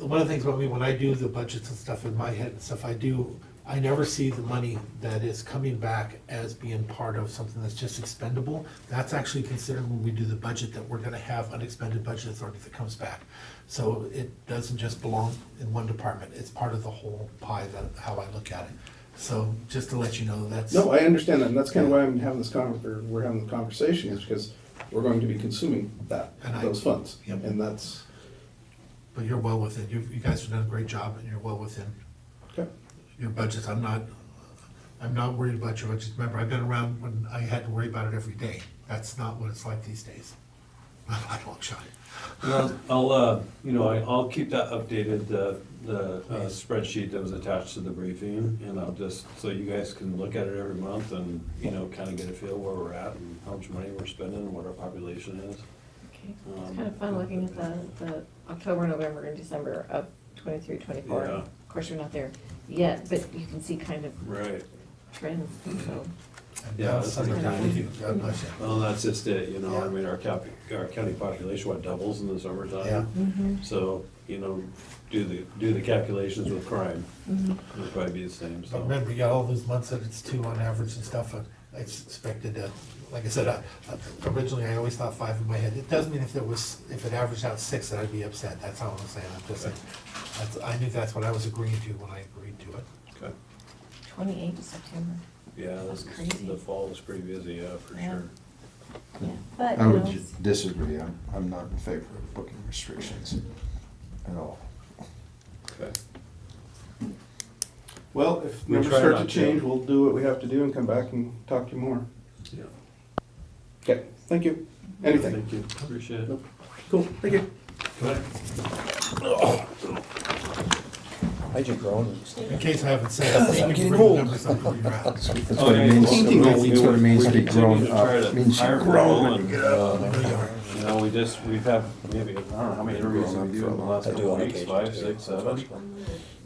one of the things about me, when I do the budgets and stuff in my head and stuff, I never see the money that is coming back as being part of something that's just expendable. That's actually considered when we do the budget, that we're gonna have unexpended budget authority that comes back. So it doesn't just belong in one department, it's part of the whole pie, how I look at it. So just to let you know, that's. No, I understand that, and that's kind of why I'm having we're having the conversation, is because we're going to be consuming those funds. Yep. And that's, But you're well within, you guys have done a great job and you're well within okay. your budgets. I'm not worried about your budgets. Remember, I've been around when I had to worry about it every day. That's not what it's like these days. I don't shine. Well, I'll keep that updated, the spreadsheet that was attached to the briefing, and I'll just, so you guys can look at it every month and, kind of get a feel where we're at and how much money we're spending and what our population is. Okay. It's kind of fun looking at the October, November, and December of 23, 24. Yeah. Of course, you're not there yet, but you can see kind of Right. trends, so. And Yeah, now that's suddenly, God bless you. Well, that's just it, I Yeah. mean, our county population, doubles in the Yeah. summertime. So, do the calculations with crime, it'll probably be the same, But so. remember, you got all those months that it's 2 on average and stuff. I expected, like I said, originally I always thought 5 in my head. It doesn't mean if it averaged out 6 that I'd be upset. That's all I'm saying. I'm just saying, I knew that's what I was agreeing to when I agreed to it. Okay. 28th of September. Yeah, That's crazy. the fall was pretty busy, yeah, for Yeah. sure. Yeah, but, I would disagree. I'm not in favor of booking restrictions at all. Okay. Well, if We numbers try start to not to. change, we'll do what we have to do and come back and talk to you more. Yeah. Okay, thank you. Anything? Thank you, appreciate it. Cool, thank you. How'd you grow? In case I haven't said, thank you for the numbers on your route. That's what it means, that's what it means to be grown up. It means you're grown. We've had maybe, I don't know how many interviews have we do in the last couple of weeks, 5, 6, 7?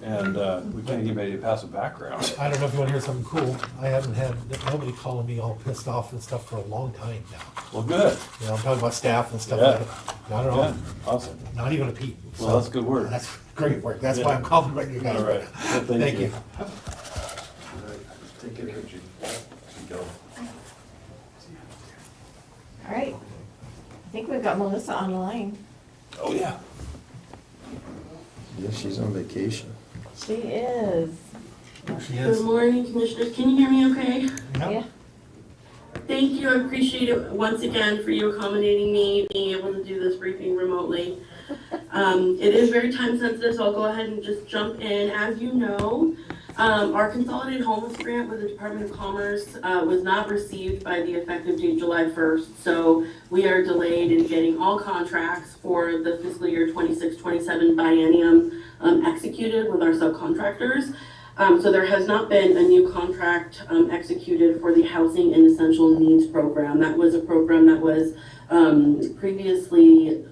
And we can't even get anybody to pass a background. I don't know if you want to hear something cool. I haven't had nobody calling me all pissed off and stuff for a long time now. Well, good. I'm talking about staff and stuff Yeah. like that. Not at all. Yeah, awesome. Not even a peep. Well, So, that's good work. That's great work. That's Yeah. why I'm complimenting you guys. All right. Well, thank you. Take care, Richie. all right. I think we've got Melissa online. Oh, yeah. Yeah, she's on vacation. She is. She is. Good morning, Commissioners. Can you hear me okay? Yeah. Thank you. I appreciate it once again for you accommodating me, being able to do this briefing remotely. It is very time sensitive, so I'll go ahead and just jump in. As you know, our consolidated homeless grant with the Department of Commerce was not received by the effective date July 1st. So we are delayed in getting all contracts for the fiscal year 26-27 biennium executed with our subcontractors. So there has not been a new contract executed for the Housing and Essential Needs Program. That was a program that was previously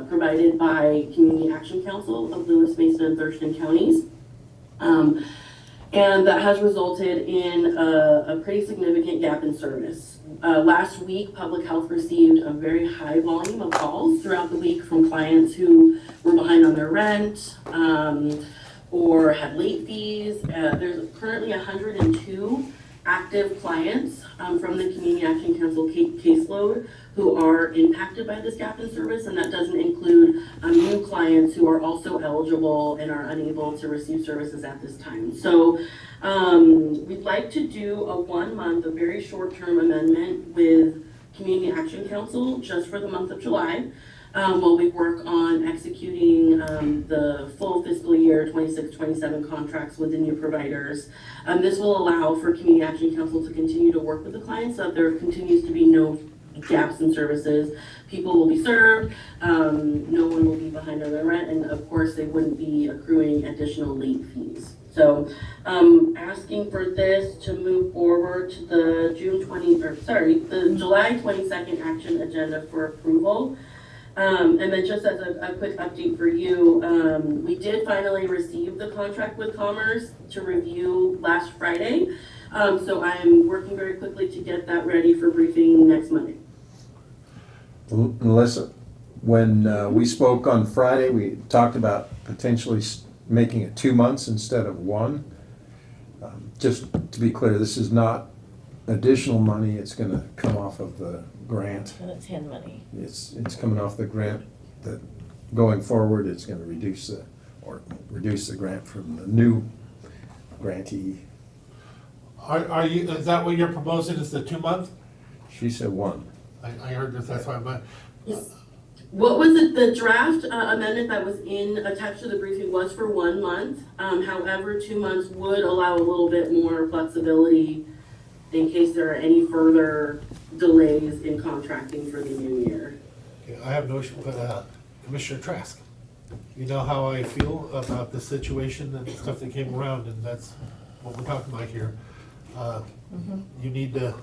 provided by Community Action Council of Lewis, Mason, and Thurston counties. And that has resulted in a pretty significant gap in service. Last week, Public Health received a very high volume of calls throughout the week from clients who were behind on their rent, or had late fees. There's currently 102 active clients from the Community Action Council caseload who are impacted by this gap in service, and that doesn't include new clients who are also eligible and are unable to receive services at this time. So we'd like to do a 1 month, a very short-term amendment with Community Action Council just for the month of July. While we work on executing the full fiscal year 26-27 contracts with the new providers. This will allow for Community Action Council to continue to work with the clients so that there continues to be no gaps in services. People will be served, no one will be behind on their rent, and of course they wouldn't be accruing additional late fees. So asking for this to move forward to the the July 22nd action agenda for approval. And then just as a quick update for you, we did finally receive the contract with Commerce to review last Friday. So I'm working very quickly to get that ready for briefing next Monday. Melissa, when we spoke on Friday, we talked about potentially making it 2 months instead of 1. Just to be clear, this is not additional money. It's going to come off of the grant. And it's hand money. It's coming off the grant. That going forward, it's going to reduce the grant from the new grantee. Is that what you're proposing, is the 2 month? She said 1. I heard this, that's why I'm, What was it, the draft amendment that was attached to the briefing was for 1 month. However, 2 months would allow a little bit more flexibility in case there are any further delays in contracting for the new year. Okay, I have no issue with Commissioner Trask. You know how I feel about the situation and stuff that came around, and that's what we're talking about here. You need to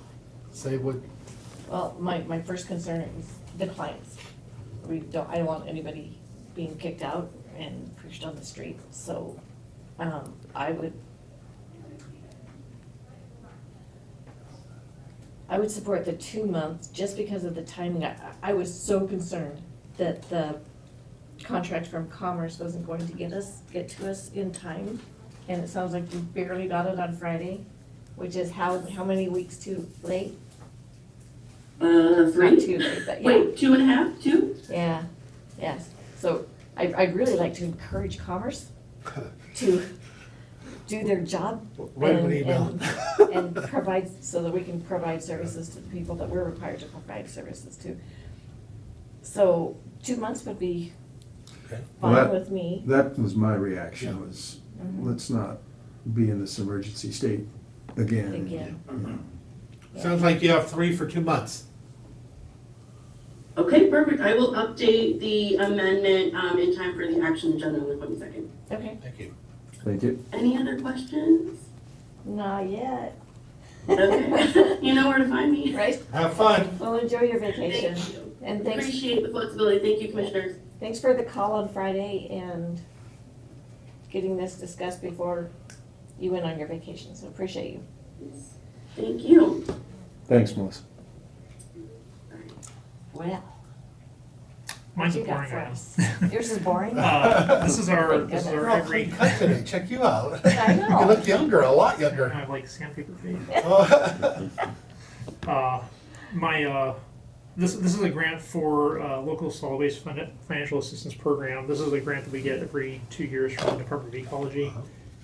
say what, Well, my first concern is the clients. I don't want anybody being kicked out and pushed on the street, so, I would support the 2 months just because of the timing. I was so concerned that the contract from Commerce wasn't going to get to us in time. And it sounds like you barely got it on Friday, which is how many weeks too late? 3? Not too late, but yeah. Wait, 2.5, 2? Yeah, yes. So I'd really like to encourage Commerce to do their job Write an email. and provide, so that we can provide services to the people that we're required to provide services to. So 2 months would be okay. Well, fine with me. That was my reaction, was let's not be in this emergency state again. Again. Sounds like you have 3 for 2 months. Okay, perfect. I will update the amendment in time for the action agenda on the 22nd. Okay, Thank you. Thank you. Any other questions? not yet, Okay, you know where to find me. right? Have fun. Well, enjoy your vacation. Thank you. And thanks, Appreciate the flexibility. Thank you, commissioners. thanks for the call on Friday and getting this discussed before you went on your vacation, so appreciate you. Thank you. Thanks, Melissa. Well, Mine's what a you got boring for one. us? Yours is boring? This is our You're all every. clean cut today, check you out. I know. You look younger, a lot I younger. have like sandpaper face. Oh. This is a grant for local solid waste financial assistance program. This is a grant that we get every 2 years from the Department of Ecology,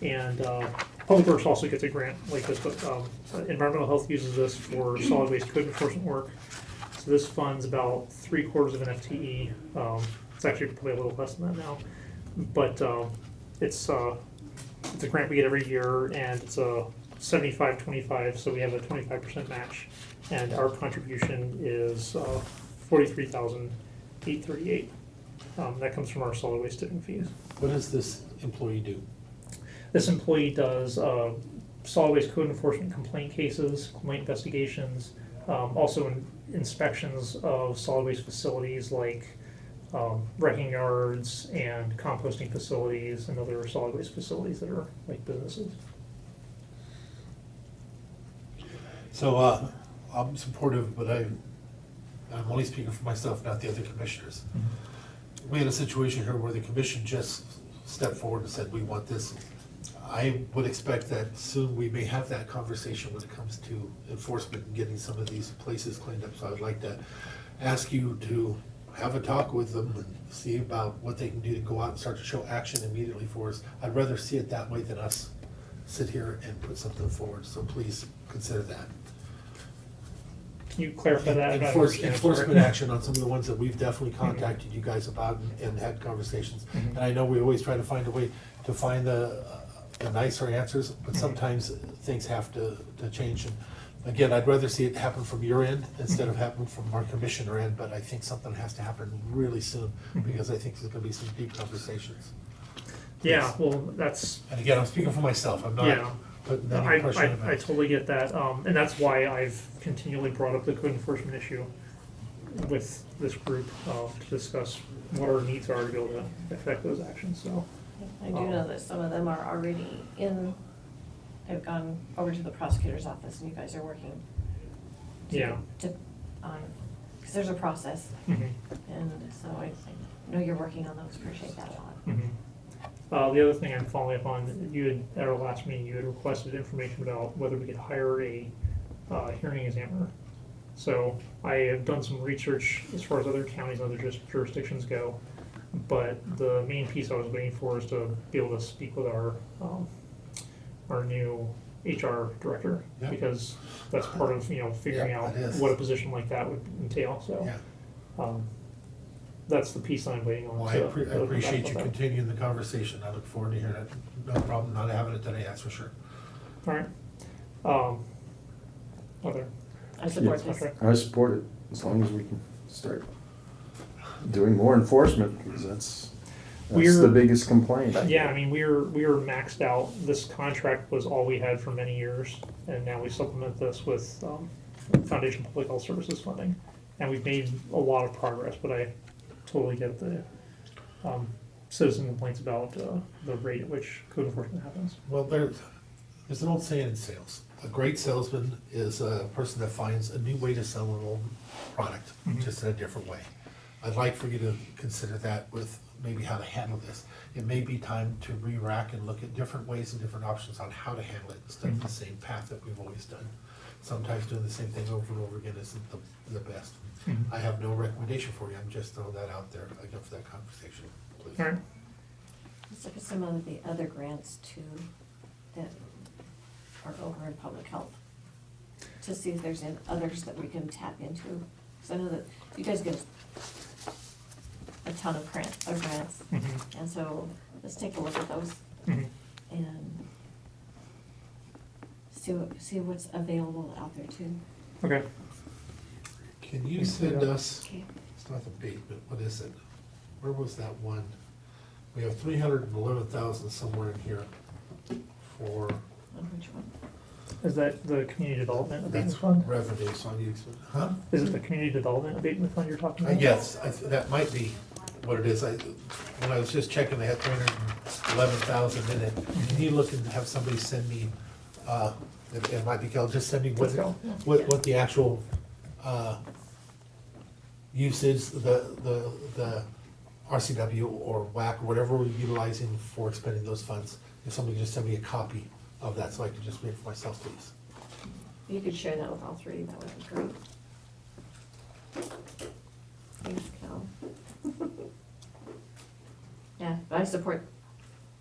and Public Works also gets a grant like this. But environmental health uses this for solid waste code enforcement work. So this funds about 3/4 of an FTE. It's actually probably a little less than that now, but it's a grant we get every year, and it's a 75-25. So we have a 25% match, and our contribution is $43,838. That comes from our solid waste tipping fees. What does this employee do? This employee does solid waste code enforcement complaint cases, complaint investigations, also inspections of solid waste facilities like wrecking yards and composting facilities and other solid waste facilities that are like businesses. So, I'm supportive, but I'm only speaking for myself, not the other commissioners. We had a situation here where the commission just stepped forward and said, we want this. I would expect that soon we may have that conversation when it comes to enforcement and getting some of these places cleaned up. So I would like to ask you to have a talk with them and see about what they can do to go out and start to show action immediately for us. I'd rather see it that way than us sit here and put something forward. So please consider that. Can you clarify that? I'm not understanding. Enforcement action on some of the ones that we've definitely contacted you guys about and had conversations. And I know we always try to find a way to find the nicer answers, but sometimes things have to change. And again, I'd rather see it happen from your end instead of happen from our commissioner end, but I think something has to happen really soon because I think there's gonna be some deep conversations. Yeah, well, that's, And again, I'm speaking for myself, I'm yeah. not putting I any pressure on I totally get that, and that's why I've continually brought up the code enforcement issue with this group to discuss what our needs are to be able to affect those actions, so. I do know that some of them are already have gone over to the prosecutor's office, and you guys are working Yeah. because there's a process, Mhm. and so I know you're working on those, appreciate that a lot. Mhm. The other thing I'm following up on, you had, at our last meeting, you had requested information about whether we could hire a hearing examiner. So I have done some research as far as other counties, other jurisdictions go, but the main piece I was waiting for is to be able to speak with our new HR director, Yeah. because that's part of, figuring Yeah, out it is. what a position like that would entail, so. Yeah. that's the piece I'm waiting on. Well, I appreciate you continuing the conversation. I look forward to hearing it. No problem not having it today, that's for sure. All right. Other. I support this. Okay. I support it, as long as we can start doing more enforcement, because that's the biggest complaint. Yeah, I mean, we were maxed out. This contract was all we had for many years, and now we supplement this with Foundation Public Health Services funding, and we've made a lot of progress. But I totally get the citizen complaints about the rate at which code enforcement happens. Well, there's an old saying in sales. A great salesman is a person that finds a new way to sell an old product, just in a different way. I'd like for you to consider that with maybe how to handle this. It may be time to re-rack and look at different ways and different options on how to handle it instead of the same path that we've always done. Sometimes doing the same thing over and over again isn't the best. I have no recommendation for you, I'm just throwing that out there again for that conversation, please. All right. Let's look at some of the other grants too that are over in public health, to see if there's any others that we can tap into. Because I know that you guys get a ton of grants, and so let's take a look at those and see what's available out there too. Okay. Can you send us, Okay. it's not the bait, but what is it? Where was that one? We have 311,000 somewhere in here for, On which one? Is that the community development abatement that's fund? revenue, so I need, huh? Is it the community development abatement fund you're talking about? Yes, that might be what it is. When I was just checking, they had 311,000 in it. Can you look and have somebody send me, it might be Kell, just send me what the actual usage, the RCW or WAC, or whatever we're utilizing for expending those funds. If somebody could just send me a copy of that so I could just read it for myself, please. You could share that with all three, that would be great. Thanks, Cal. Yeah, but I support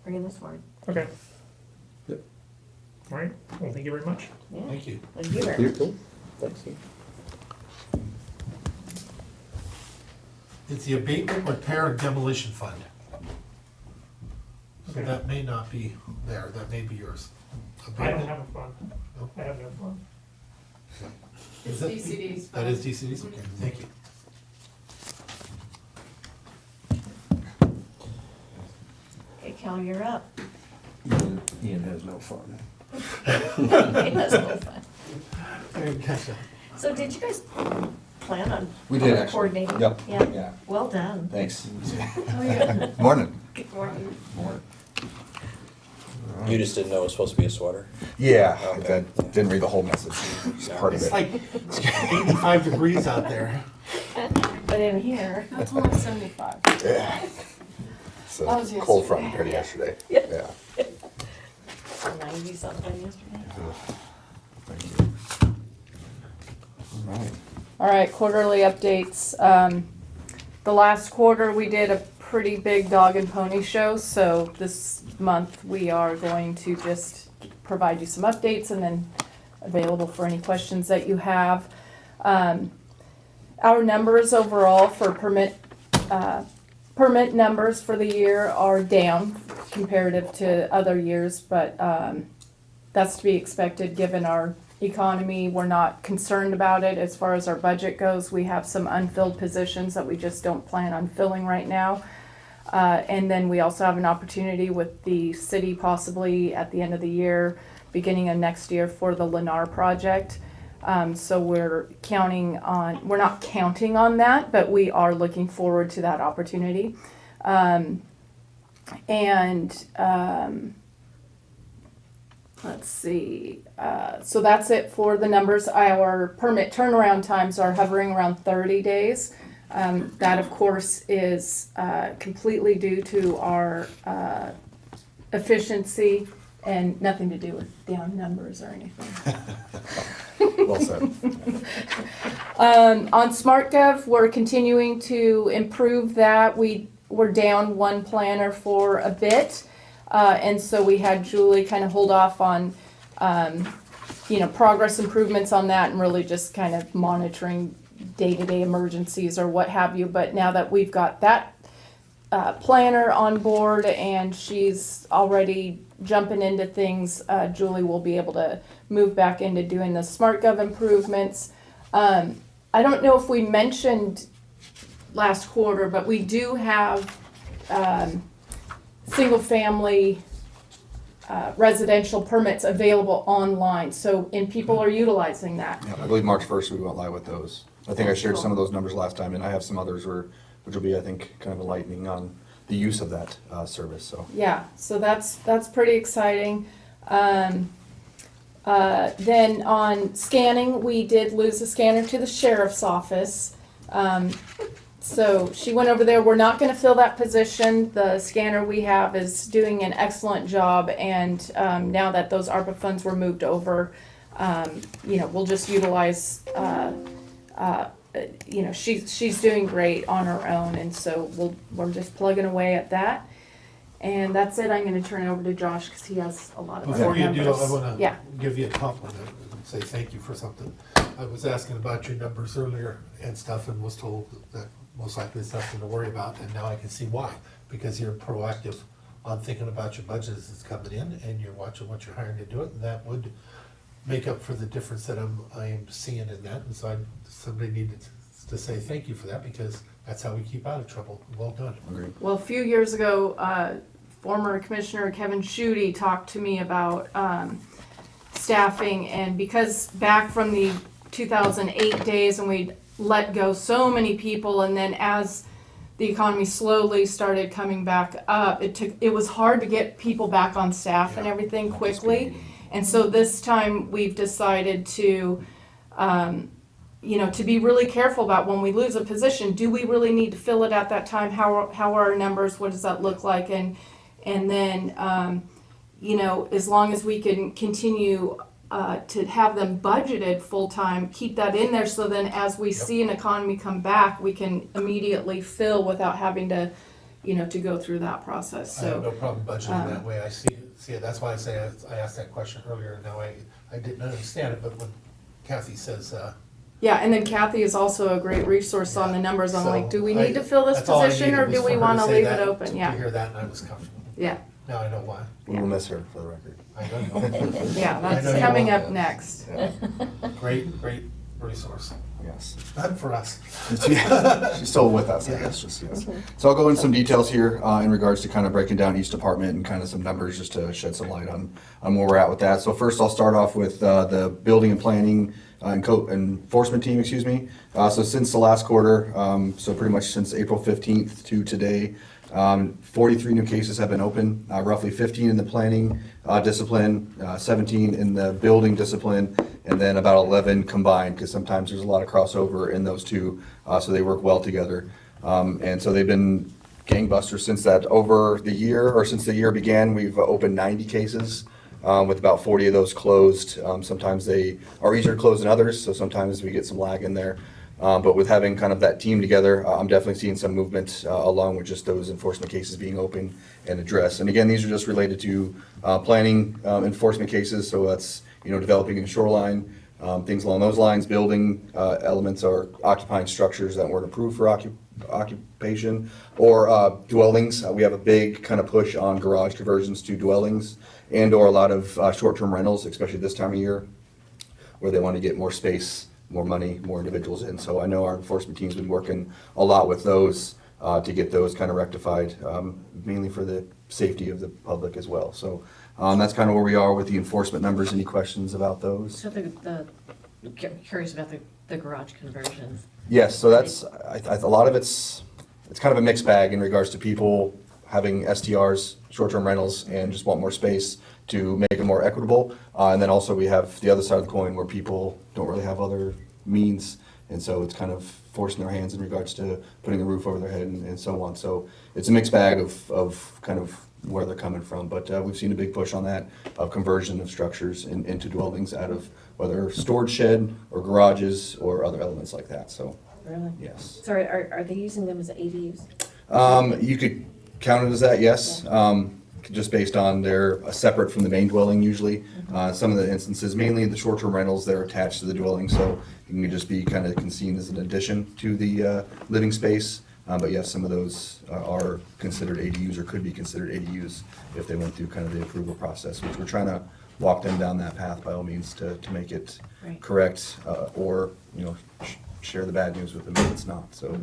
bringing this forward. Okay. Yep. All right. Well, thank you very much. Yeah. Thank you. Thank you very much. Thanks. It's the abatement, repair, and demolition fund. So Okay. that may not be there, that may be yours. I don't Abatement? have a fund. No? I have no fund. Is it- DCD's That is DCD's, okay, thank you. Okay, Cal, you're up. Ian has no fun. It was no fun. I didn't catch that. So did you guys plan on We did, actually. coordinating? Yep. Yeah. Yeah. Well done. Thanks. Oh, yeah. Morning. Good morning. You just didn't know it was supposed to be a sweater? Yeah, Okay. I didn't read the whole message. It's part of It's it. like 85 degrees out there. But in here, That's only 75. Yeah. It's That was a cold front yesterday. compared to yesterday. Yeah. Yeah. 90 something yesterday. Thank you. All right. All right, quarterly updates. The last quarter, we did a pretty big dog and pony show, so this month we are going to just provide you some updates and then available for any questions that you have. Our numbers overall for permit numbers for the year are down comparative to other years, but that's to be expected given our economy. We're not concerned about it as far as our budget goes. We have some unfilled positions that we just don't plan on filling right now. And then we also have an opportunity with the city possibly at the end of the year, beginning of next year for the Lennar project. So we're not counting on that, but we are looking forward to that opportunity. Let's see, so that's it for the numbers. Our permit turnaround times are hovering around 30 days. That of course is completely due to our efficiency and nothing to do with down numbers or anything. Well said. On SmartGov, we're continuing to improve that. We're down one planner for a bit. And so we had Julie kind of hold off on, progress improvements on that and really just kind of monitoring day-to-day emergencies or what have you. But now that we've got that planner on board and she's already jumping into things, Julie will be able to move back into doing the SmartGov improvements. I don't know if we mentioned last quarter, but we do have single-family residential permits available online, and people are utilizing that. Yeah, I believe March 1st we went live with those. I think I shared some of those numbers last time, and I have some others which will be, I think, kind of enlightening on the use of that service, so. Yeah, so that's pretty exciting. Then on scanning, we did lose a scanner to the sheriff's office. So she went over there. We're not going to fill that position. The scanner we have is doing an excellent job, and now that those ARPA funds were moved over, we'll just utilize. She's doing great on her own, and so we're just plugging away at that. And that's it. I'm going to turn it over to Josh because he has a lot of Before you do, numbers. I want to Yeah. give you a compliment and say thank you for something. I was asking about your numbers earlier and stuff and was told that most likely it's nothing to worry about, and now I can see why. Because you're proactive on thinking about your budget as it's coming in, and you're watching what you're hiring to do it, and that would make up for the difference that I am seeing in that. And so somebody needed to say thank you for that, because that's how we keep out of trouble. Well done. Agreed. Well, a few years ago, former Commissioner Kevin Schutte talked to me about staffing, and because back from the 2008 days when we'd let go so many people, and then as the economy slowly started coming back up, it was hard to get people back on staff and everything quickly. And so this time we've decided to to be really careful about when we lose a position, do we really need to fill it at that time? How are our numbers? What does that look like? And then, as long as we can continue to have them budgeted full-time, keep that in there, so then as we see an economy come back, we can immediately fill without having to, to go through that process. I have So, no problem budgeting that way. I see it. That's why I asked that question earlier, and now I didn't understand it, but when Kathy says, yeah, and then Kathy is also a great resource on the numbers. I'm so like, do we need to fill this that's all I position, needed or was do we for her want to say leave that, it open? To Yeah, hear that, and I was comfortable. yeah, Now I know why. We will miss her, for the record. I know. yeah, I know that's you coming will. up next. Yeah. Great resource. Yes. Not for us. She's still with us, I guess, just, yes. So I'll go into some details here in regards to kind of breaking down each department and kind of some numbers just to shed some light on where we're at with that. So first I'll start off with the building and planning and enforcement team, excuse me. So since the last quarter, so pretty much since April 15th to today, 43 new cases have been open, roughly 15 in the planning discipline, 17 in the building discipline, and then about 11 combined, because sometimes there's a lot of crossover in those two, so they work well together. And so they've been gangbusters since that over the year, or since the year began. We've opened 90 cases, with about 40 of those closed. Sometimes they are easier to close than others, so sometimes we get some lag in there. But with having kind of that team together, I'm definitely seeing some movement along with just those enforcement cases being open and addressed. And again, these are just related to planning enforcement cases, so that's developing a shoreline, things along those lines, building elements or occupying structures that weren't approved for occupation, or dwellings. We have a big kind of push on garage conversions to dwellings, and/or a lot of short-term rentals, especially this time of year, where they want to get more space, more money, more individuals in. So I know our enforcement team's been working a lot with those to get those kind of rectified, mainly for the safety of the public as well. So that's kind of where we are with the enforcement numbers. Any questions about those? So I'm curious about the garage conversions. Yes, so that's, a lot of it's kind of a mixed bag in regards to people having STRs, short-term rentals, and just want more space to make it more equitable. And then also we have the other side of the coin where people don't really have other means, and so it's kind of forcing their hands in regards to putting a roof over their head and so on. So it's a mixed bag of kind of where they're coming from, but we've seen a big push on that of conversion of structures into dwellings out of whether storage shed or garages or other elements like that, so. Really? Yes. Sorry, are they using them as ADUs? You could count it as that, yes. just based on they're separate from the main dwelling usually. Some of the instances, mainly the short-term rentals, they're attached to the dwelling, so it can just be kind of seen as an addition to the living space. But yes, some of those are considered ADUs or could be considered ADUs if they went through kind of the approval process, which we're trying to walk them down that path by all means to make it Right. correct, or, share the bad news with them if it's not. So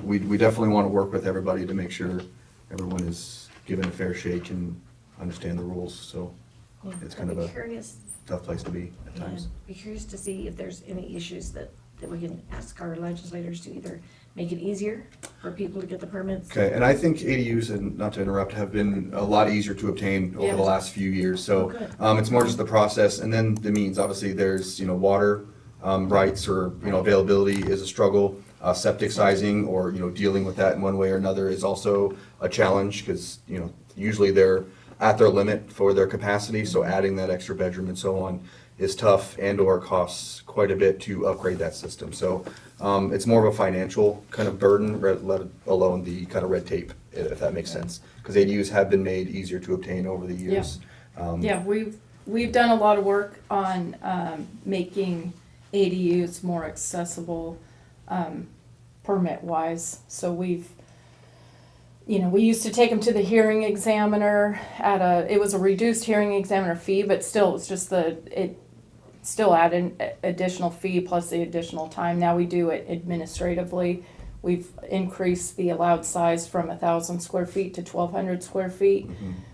we definitely want to work with everybody to make sure everyone is given a fair shake and understand the rules. So Yeah, it's kind I'd of be a curious, tough place to be at yeah, times. be curious to see if there's any issues that we can ask our legislators to either make it easier for people to get the permits. Okay, and I think ADUs, and not to interrupt, have been a lot easier to obtain over Yeah. the last few years. Oh, So good. it's more just the process and then the means. Obviously, there's, water rights or, availability is a struggle. Septic sizing or, dealing with that in one way or another is also a challenge because, usually they're at their limit for their capacity. So adding that extra bedroom and so on is tough and or costs quite a bit to upgrade that system. So it's more of a financial kind of burden, let alone the kind of red tape, if that makes sense. Because ADUs have been made easier to obtain over the years. Yeah, we've done a lot of work on making ADUs more accessible permit-wise. So we used to take them to the hearing examiner it was a reduced hearing examiner fee, but still it's just it still add an additional fee plus the additional time. Now we do it administratively. We've increased the allowed size from 1,000 square feet to 1,200 square feet.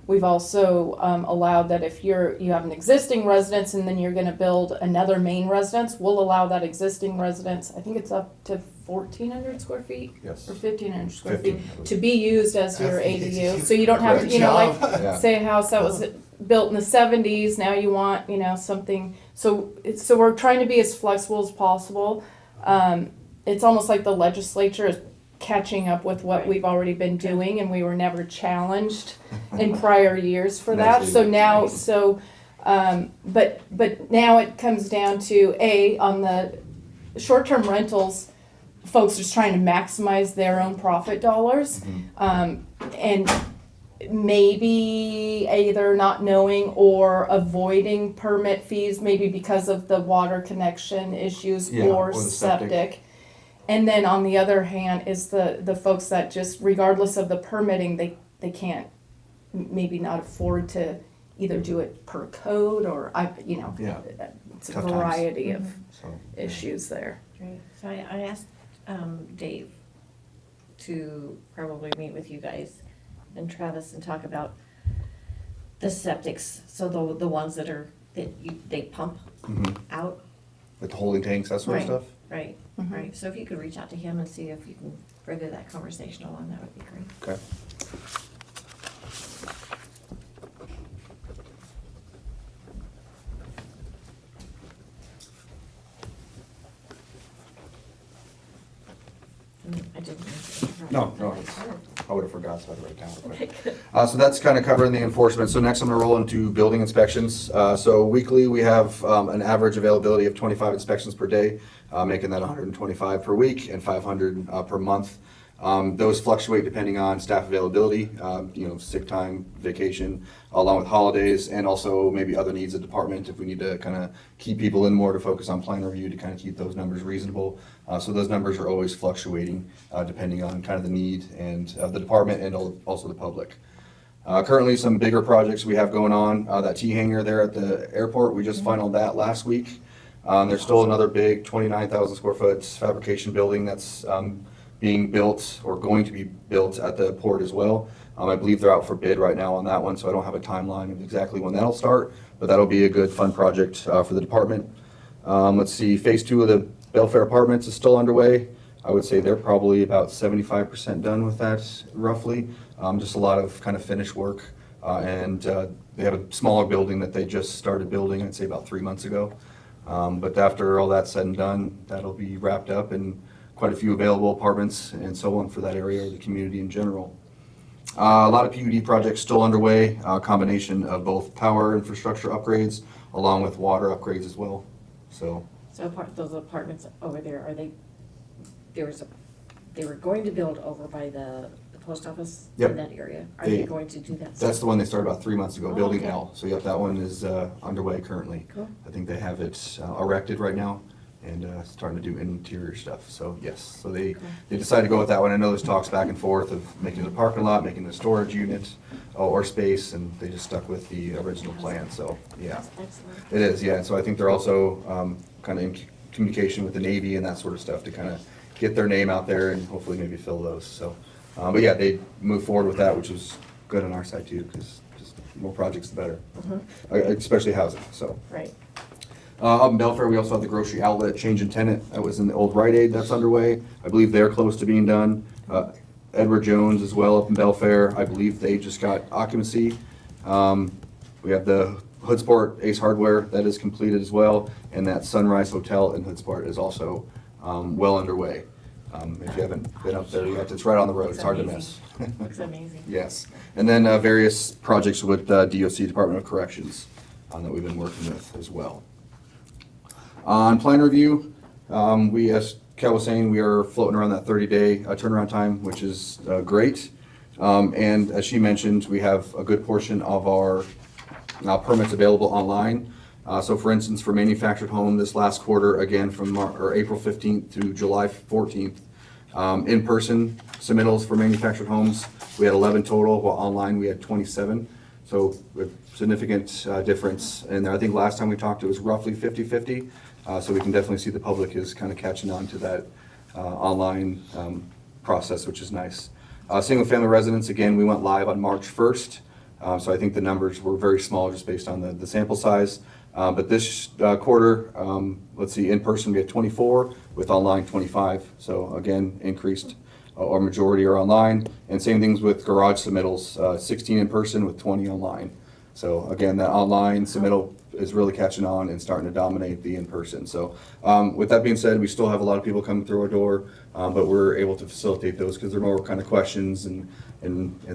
We've also allowed that if you have an existing residence and then you're gonna build another main residence, we'll allow that existing residence, I think it's up to 1,400 square feet? Yes. Or 1,500 square 15. feet, to be used as your That's ADU. So you don't have to, Great like, job. Yeah. say a house that was built in the 70s, now you want, something, so we're trying to be as flexible as possible. It's almost like the legislature is catching up with what we've already been doing, and we were never challenged in prior years for that. So now, but now it comes down to on the short-term rentals, folks just trying to maximize their own profit dollars, and maybe either not knowing or avoiding permit fees, maybe because of the water connection issues Yeah, or or the septic. septic. And then on the other hand is the folks that just, regardless of the permitting, they can't maybe not afford to either do it per code or Yeah. it's a Tough times. variety of So, issues there. Right, so I asked Dave to probably meet with you guys and Travis and talk about the septics, so the ones that they pump out. with the holding tanks, that sort of Right. stuff. Right, Mhm. right, so if you could reach out to him and see if you can further that conversation along, that would be great. Okay. I didn't mean to interrupt. No, I would have forgot, so I had to write it down real quick. Okay, good. So that's kind of covering the enforcement. So next I'm gonna roll into building inspections. So weekly, we have an average availability of 25 inspections per day, making that 125 per week and 500 per month. Those fluctuate depending on staff availability, sick time, vacation, along with holidays, and also maybe other needs of department if we need to kind of keep people in more to focus on plan review to kind of keep those numbers reasonable. So those numbers are always fluctuating depending on kind of the need and of the department and also the public. Currently, some bigger projects we have going on, that T-hanger there at the airport, we just finalized that last week. There's still another big 29,000 square foot fabrication building that's being built or going to be built at the port as well. I believe they're out for bid right now on that one, so I don't have a timeline of exactly when that'll start, but that'll be a good fun project for the department. Let's see, phase 2 of the Belfair Apartments is still underway. I would say they're probably about 75% done with that, roughly. Just a lot of kind of finished work, and they have a smaller building that they just started building, I'd say about 3 months ago. But after all that's said and done, that'll be wrapped up and quite a few available apartments and so on for that area or the community in general. A lot of PUD projects still underway, a combination of both power infrastructure upgrades along with water upgrades as well. So Those apartments over there, they were going to build over by the post office Yep. in that area? Are They- they going to do that? That's the one they started about 3 months ago, Oh, Building okay. L. So yep, that one is underway currently. Cool. I think they have it erected right now and starting to do interior stuff. So yes, so they decided to go with that one. I know there's talks back and forth of making it a parking lot, making it a storage unit or space, and they just stuck with the original plan. So yeah, That's excellent. it is. Yeah, and so I think they're also kind of in communication with the Navy and that sort of stuff to kind of get their name out there and hopefully maybe fill those. So, but yeah, they moved forward with that, which was good on our side too, because just more projects the better, especially housing. So. Right. Up in Belfair, we also have the grocery outlet change in tenant. That was in the old Rite Aid that's underway. I believe they're close to being done. Edward Jones as well up in Belfair. I believe they just got occupancy. We have the Hoodsport Ace Hardware that is completed as well. And that Sunrise Hotel in Hoodsport is also well underway. If you haven't been up there yet, it's right on the road. It's hard to miss. Looks amazing. Yes. And then various projects with DOC, Department of Corrections, that we've been working with as well. On plan review, we, as Kell was saying, we are floating around that 30-day turnaround time, which is great. And as she mentioned, we have a good portion of our permits available online. So for instance, for manufactured home this last quarter, again from April 15th to July 14th, in-person submittals for manufactured homes, we had 11 total, while online we had 27. So with significant difference in there. I think last time we talked, it was roughly 50-50. So we can definitely see the public is kind of catching on to that online process, which is nice. Single-family residence, again, we went live on March 1st. So I think the numbers were very small just based on the sample size. But this quarter, let's see, in person we had 24, with online 25. So again, increased. Our majority are online. And same things with garage submittals, 16 in person with 20 online. So again, that online submittal is really catching on and starting to dominate the in-person. So with that being said, we still have a lot of people coming through our door, but we're able to facilitate those because they're more kind of questions and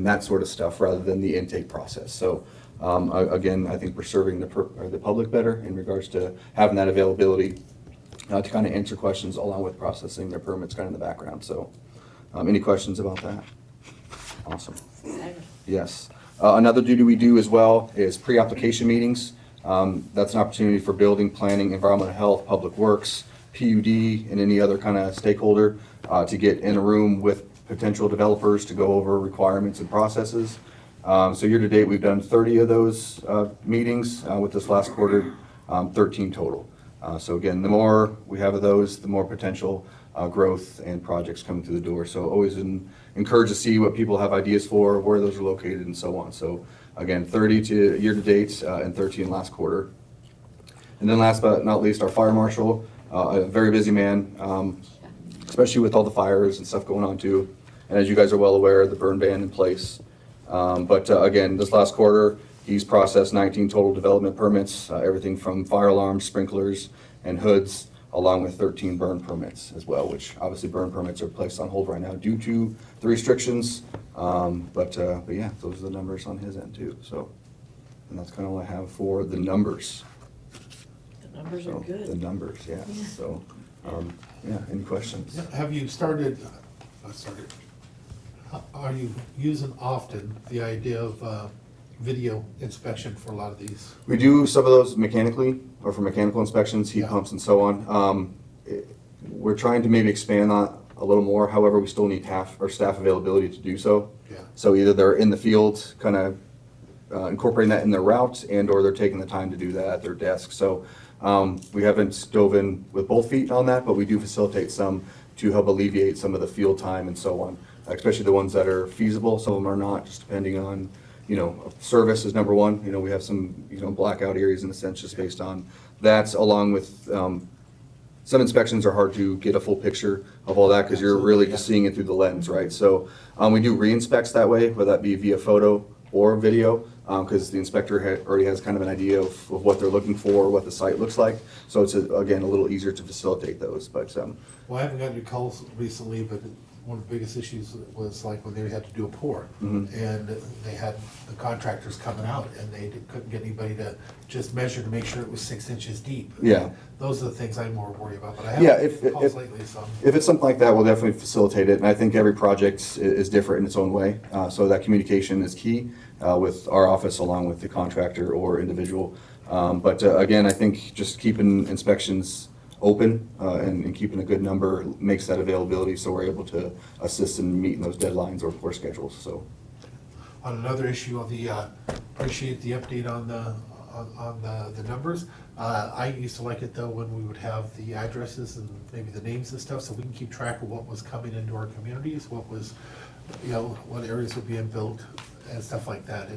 that sort of stuff rather than the intake process. So again, I think we're serving the public better in regards to having that availability to kind of answer questions along with processing their permits kind of in the background. So any questions about that? Awesome. Yes. Another duty we do as well is pre-application meetings. That's an opportunity for building, planning, environmental health, public works, PUD, and any other kind of stakeholder to get in a room with potential developers to go over requirements and processes. So year to date, we've done 30 of those meetings. With this last quarter, 13 total. So again, the more we have of those, the more potential growth and projects coming through the door. So always encouraged to see what people have ideas for, where those are located, and so on. So again, 30 to year to date and 13 last quarter. And then last but not least, our fire marshal, a very busy man, especially with all the fires and stuff going on too. And as you guys are well aware, the burn ban in place. But again, this last quarter, he's processed 19 total development permits, everything from fire alarms, sprinklers, and hoods, along with 13 burn permits as well, which obviously burn permits are placed on hold right now due to the restrictions. But yeah, those are the numbers on his end too. So, and that's kind of all I have for the numbers. The numbers are good. The numbers, yeah. So, yeah, any questions? Have you started, are you using often the idea of video inspection for a lot of these? We do some of those mechanically, or for mechanical inspections, heat Yeah. pumps and so on. We're trying to maybe expand on a little more, however, we still need staff availability to do so. Yeah. So either they're in the field, kind of incorporating that in their route, and or they're taking the time to do that at their desk. So we haven't dove in with both feet on that, but we do facilitate some to help alleviate some of the field time and so on, especially the ones that are feasible. Some of them are not, just depending on, you know, service is number one. You know, we have some, you know, blackout areas in a sense just based on that, along with some inspections are hard to get a full picture of all that because you're really just seeing it through the lens, right? So we do re-inspects that way, whether that be via photo or video, because the inspector already has kind of an idea of what they're looking for, what the site looks like. So it's, again, a little easier to facilitate those. But Well, I haven't gotten any calls recently, but one of the biggest issues was like when they had to do a pour. Mhm. And they had the contractors coming out and they couldn't get anybody to just measure to make sure it was 6 inches deep. Yeah. Those are the things I'm more worried about, but I Yeah, haven't if, had calls if, lately, so. if it's something like that, we'll definitely facilitate it, and I think every project is different in its own way. So that communication is key with our office along with the contractor or individual. But again, I think just keeping inspections open and keeping a good number makes that availability, so we're able to assist in meeting those deadlines or pour schedules, so. On another issue of the, appreciate the update on the numbers. I used to like it though when we would have the addresses and maybe the names and stuff, so we can keep track of what was coming into our communities, what was, you know, what areas were being built and stuff like that.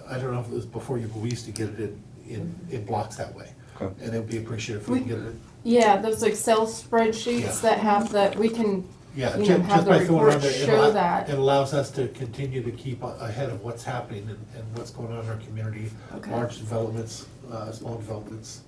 I don't know if it was before you, but we used to get it in blocks that way. Okay. And it would be appreciated if we can get it. Yeah, those Excel spreadsheets Yeah. that have that, we can, Yeah, you know, have just the by throwing report around there, show that. it allows us to continue to keep ahead of what's happening and what's going on in our community. Okay. Large developments, small developments.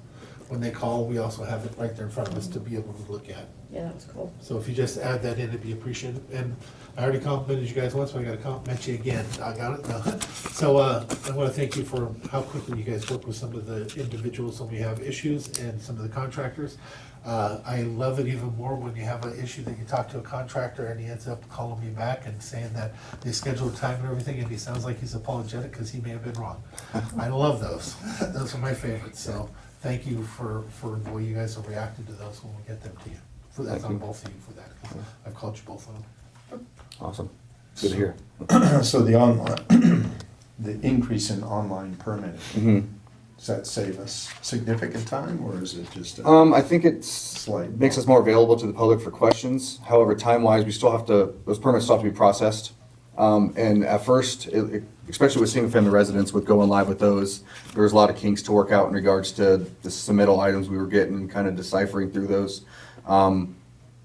When they call, we also have it right there in front of us to be able to look at. Yeah, that was cool. So if you just add that in, it'd be appreciated. And I already complimented you guys once, but I gotta compliment you again. I got it? No. So, I wanna thank you for how quickly you guys work with some of the individuals when we have issues and some of the contractors. I love it even more when you have an issue that you talk to a contractor and he ends up calling me back and saying that they scheduled time and everything, and he sounds like he's apologetic because he may have been wrong. I love those. Those are my favorites. So thank you for the way you guys have reacted to those when we get them to you. For that's on both of you for that. 'Cause I've called you both of them. Awesome. Good to hear. So the online, the increase in online permitting, Mhm. does that save us significant time, or is it just? I think it Slight. makes us more available to the public for questions. However, time-wise, we still have to, those permits still have to be processed. And at first, especially with single-family residents, with going live with those, there was a lot of kinks to work out in regards to the submittal items we were getting and kind of deciphering through those.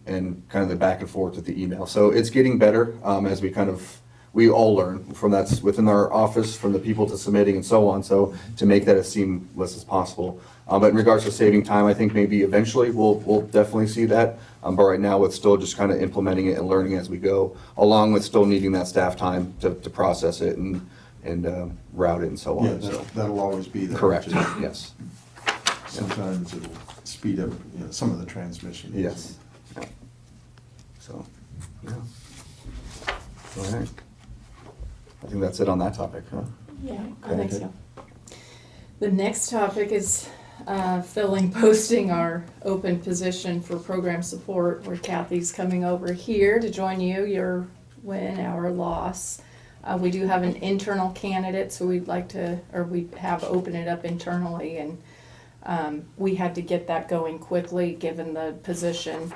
And kind of the back and forth with the email. So it's getting better as we all learn from that's within our office, from the people to submitting and so on, so to make that as seamless as possible. But in regards to saving time, I think maybe eventually we'll definitely see that. But right now, with still just kind of implementing it and learning as we go, along with still needing that staff time to process it and route it and so on. Yeah, that'll always be there. Correct, Just yes. Sometimes it'll speed up, some of the transmission. Yes. So, yeah. All right. I think that's it on that topic, huh? Yeah, I think so. The next topic is posting our open position for program support, where Kathy's coming over here to join you, your win, our loss. We do have an internal candidate, so we have opened it up internally, and we had to get that going quickly, given the position.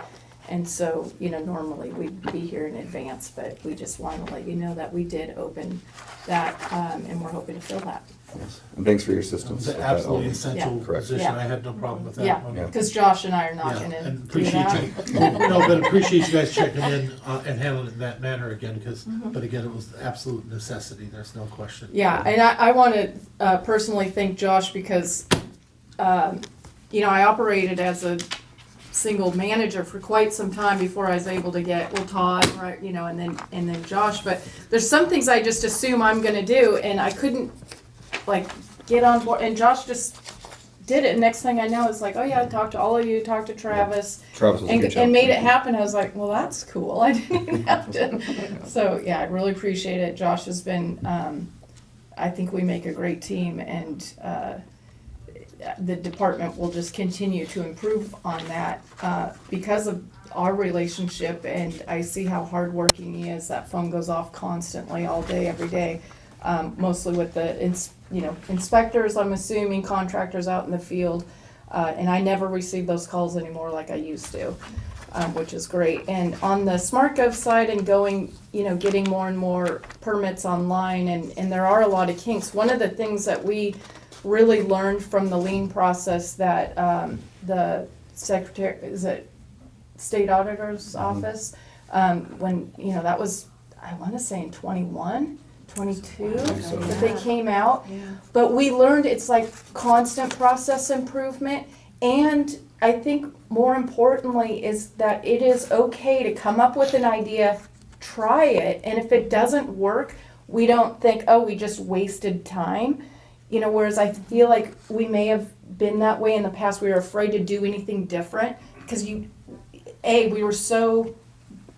And so, normally we'd be here in advance, but we just want to let you know that we did open that, and we're hoping to fill that. Yes. And thanks for your It assistance. was an with that. absolutely essential Correct. position. Yeah. I had no problem with that. Yeah, one. because Josh and I are not Yeah, gonna and do appreciate that. you, but appreciate you guys checking in and handling it in that manner again, but again, it was absolute necessity, there's no question. Yeah, and I want to personally thank Josh because, I operated as a single manager for quite some time before I was able to get, Todd, right, and then Josh. But there's some things I just assume I'm going to do, and I couldn't, get on board. And Josh just did it. And next thing I know, it's like, oh yeah, I talked to all of you, talked to Travis, Travis was a good job. and made it happen. I was like, well, that's cool. I didn't even have to. So yeah, I really appreciate it. Josh has been, I think we make a great team, and the department will just continue to improve on that because of our relationship, and I see how hardworking he is. That phone goes off constantly, all day, every day, mostly with the inspectors, I'm assuming, contractors out in the field, and I never receive those calls anymore like I used to, which is great. And on the SmartGov side and going, getting more and more permits online, and there are a lot of kinks. One of the things that we really learned from the lien process that the state auditor's office, when, that was, I want to say in 21, 22, that they came out. But we learned it's like constant process improvement, and I think more importantly is that it is okay to come up with an idea, try it, and if it doesn't work, we don't think, oh, we just wasted time. You know, whereas I feel like we may have been that way in the past. We were afraid to do anything different because we were so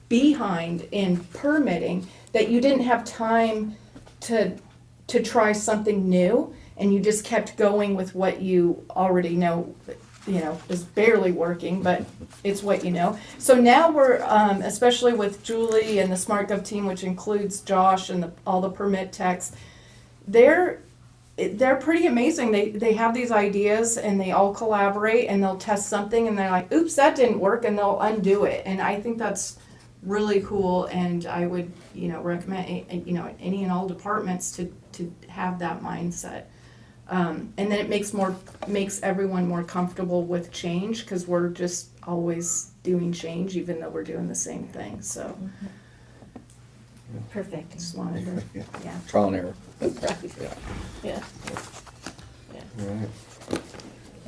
behind in permitting that you didn't have time to try something new, and you just kept going with what you already know, is barely working, but it's what you know. So now we're, especially with Julie and the SmartGov team, which includes Josh and all the permit techs, they're pretty amazing. They have these ideas and they all collaborate and they'll test something and they're like, oops, that didn't work, and they'll undo it. And I think that's really cool, and I would, recommend, any and all departments to have that mindset. And then it makes everyone more comfortable with change, because we're just always doing change, even though we're doing the same thing, so. Perfect. Just wanted to, yeah. Trial and error. Yeah. Right.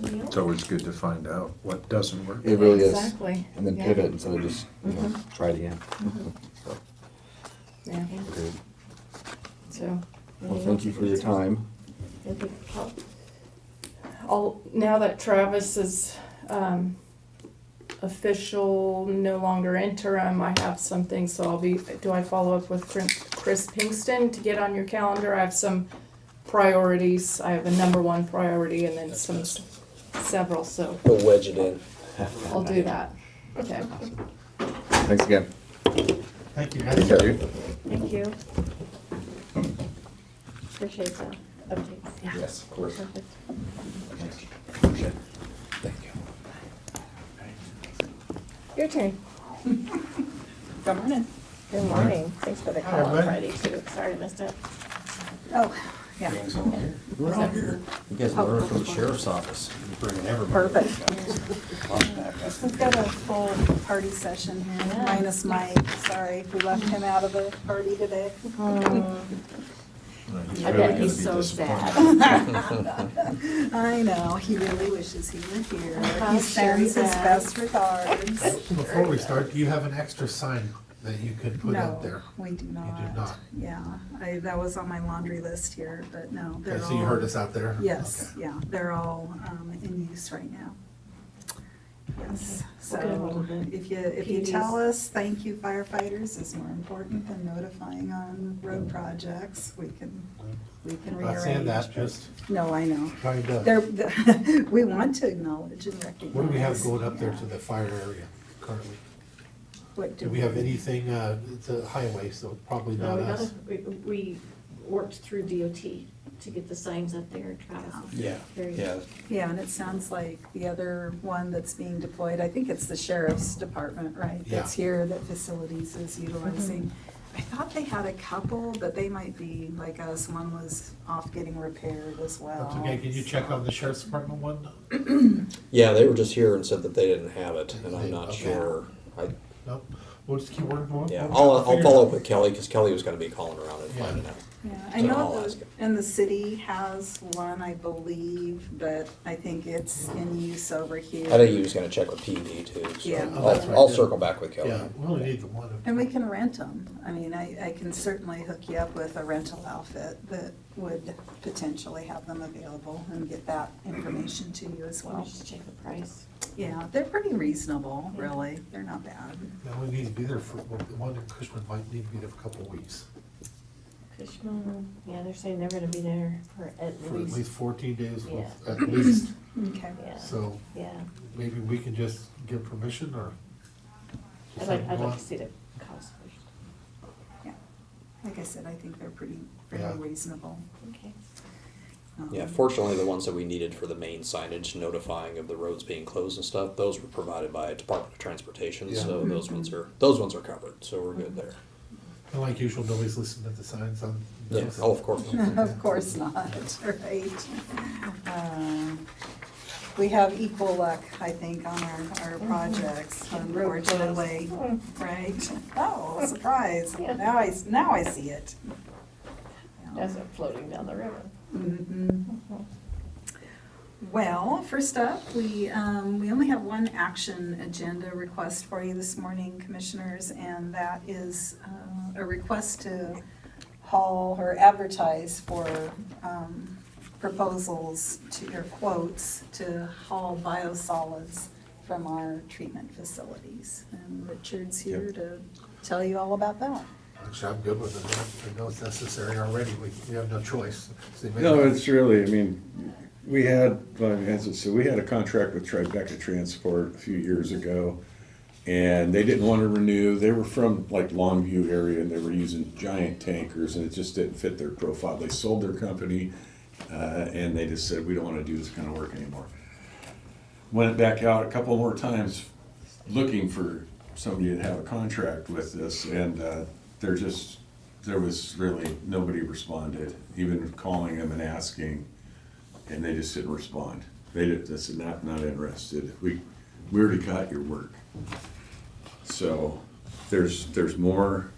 It's always good to find out what doesn't work. It really is. Exactly. And then Yeah. pivot instead of just, try it again. So, Yeah, great. so. Well, thank you for your time. Now that Travis is official, no longer interim, I have some things, so do I follow up with Chris Pinkston to get on your calendar? I have some priorities. I have a number one priority and then several, so We'll wedge it in. I'll do that. Okay. Thanks again. Thank you. Take care. Thank you. Appreciate the updates. Yeah. Yes, of course. Perfect. Thank you. Your turn. Good morning. Good morning. Thanks for the Hi, call on everybody. Friday too. Sorry I missed it. Oh, yeah. We're all here. You guys are from the sheriff's office. You're bringing everybody. Perfect. We've got a full party session here, minus Mike. Sorry, we left him out of the party today. I bet he's so sad. I know, he really wishes he were here. Uh-huh, He sends sure his does. best regards. Before we start, do you have an extra sign that you could put up there? No, we do not. You do not? Yeah, that was on my laundry list here, but no, they're Okay, all. so you heard us out there? Yes, Okay. yeah, they're all in use right now. Yes, We'll get a hold so of the if you PDs. tell us, thank you firefighters is more important than notifying on road projects, we can rearrange. Not saying that, just No, I know. trying to, They're, we want to acknowledge and recognize. what do we have going up there to the fire area currently? What Do we have anything, it's a highway, so probably No, not us. we worked through DOT to get the signs up there, Travis. Yeah, Very- yeah. Yeah, and it sounds like the other one that's being deployed, I think it's the sheriff's department, right? That's here that facilities is utilizing. I thought they had a couple, but they might be like us, one was off getting repaired as well. That's okay, can you check on the sheriff's department one? Yeah, they were just here and said that they didn't have it, and I'm not Okay. sure. No, we'll just keep working on it. Yeah, We'll I'll figure it follow out. up with Kelly, because Kelly was gonna be calling around and Yeah. finding out. Yeah, I So know, I'll ask him. and the city has one, I believe, but I think it's in use over here. I think he was gonna check with PED too, Yeah. so Oh, that's right, I'll yeah. circle back with Kelly. Yeah, we only need the one. And we can rent them. I mean, I can certainly hook you up with a rental outfit that would potentially have them available and get that information to you as Let well. me just check the price. Yeah, they're pretty reasonable, really. They're not bad. Now, we need to be there for, well, the one in Cushman might need to be there for a couple of weeks. Cushman, yeah, they're saying they're gonna be there for at For at least least, 14 days, Yeah. at least. Okay. yeah, So yeah. maybe we can just give permission, or? I'd like to see the cost first. Yeah. Like I said, I think they're pretty Yeah. reasonable. Okay. Yeah, fortunately, the ones that we needed for the main signage notifying of the roads being closed and stuff, those were provided by Department of Transportation, Yeah. so those ones are covered, so we're good there. And like usual, nobody's listening to the signs on. Yeah, oh, of course. Of course not, right? We have equal luck, I think, on our projects, unfortunately, right? Oh, surprise, Yeah. now I see it. As it floating down the river. Mhm. Well, first up, we only have one action agenda request for you this morning, commissioners, and that is a request to haul or advertise for proposals to, or quotes to haul biosolids from our treatment facilities. And Richard's here to tell you all about that. Actually, I'm good with it. I know it's necessary already. We have no choice. So No, it's really, I mean, we had, as I said, we had a contract with Tribeca Transport a few years ago, and they didn't want to renew. They were from like Longview area, and they were using giant tankers, and it just didn't fit their profile. They sold their company, and they just said, we don't want to do this kind of work anymore. Went back out a couple more times looking for somebody to have a contract with this, and there was really, nobody responded, even calling them and asking. And they just didn't respond. They said, not interested. We already got your work. So there's more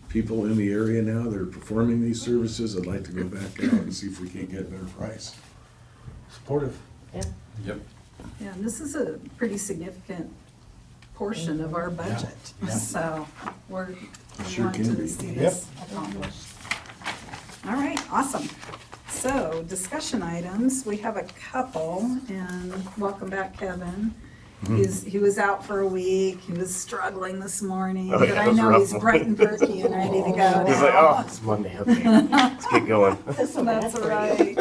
people in the area now that are performing these services. I'd like to go back out and see if we can't get a better price. Supportive. Yeah. Yep. Yeah, and this is a pretty significant portion of our budget, Yeah. so we Sure want can to be. see this accomplished. All right, awesome. So, discussion items, we have a couple, and welcome back, Kevin. He was out for a week, he was struggling this morning, Oh, but yeah, I it was know rough. he's bright and perky and ready to go He's like, oh, now. it's Monday, okay, let's get going. That's right.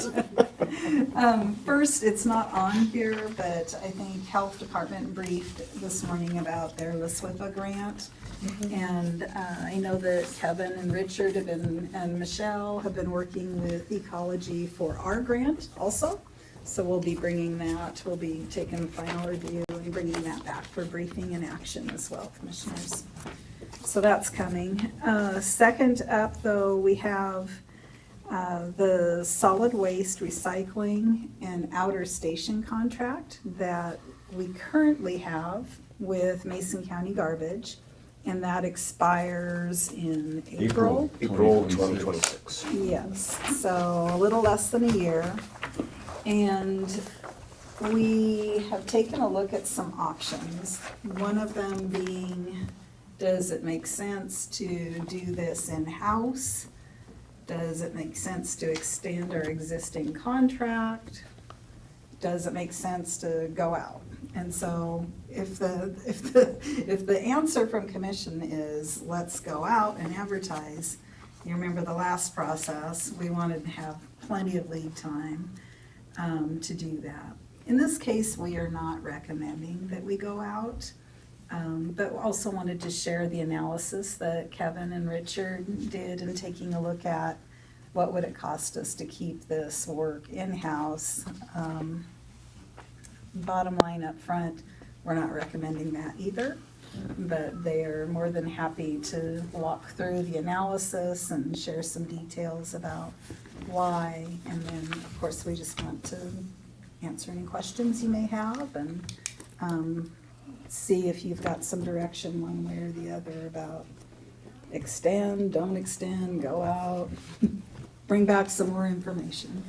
First, it's not on here, but I think Health Department briefed this morning about their LaSWIFA grant. And I know that Kevin and Richard have been, and Michelle have been working with Ecology for our grant also. So we'll be bringing that, we'll be taking final review and bringing that back for briefing and action as well, commissioners. So that's coming. Second up, though, we have the solid waste recycling and outer station contract that we currently have with Mason County Garbage, and that expires in April. April 2026. Yes, so a little less than a year. And we have taken a look at some options. One of them being, does it make sense to do this in-house? Does it make sense to extend our existing contract? Does it make sense to go out? And so if the answer from commission is let's go out and advertise, you remember the last process, we wanted to have plenty of lead time to do that. In this case, we are not recommending that we go out, but also wanted to share the analysis that Kevin and Richard did in taking a look at what would it cost us to keep this work in-house. Bottom line up front, we're not recommending that either, but they are more than happy to walk through the analysis and share some details about why. And then, of course, we just want to answer any questions you may have and see if you've got some direction one way or the other about extend, don't extend, go out, bring back some more information.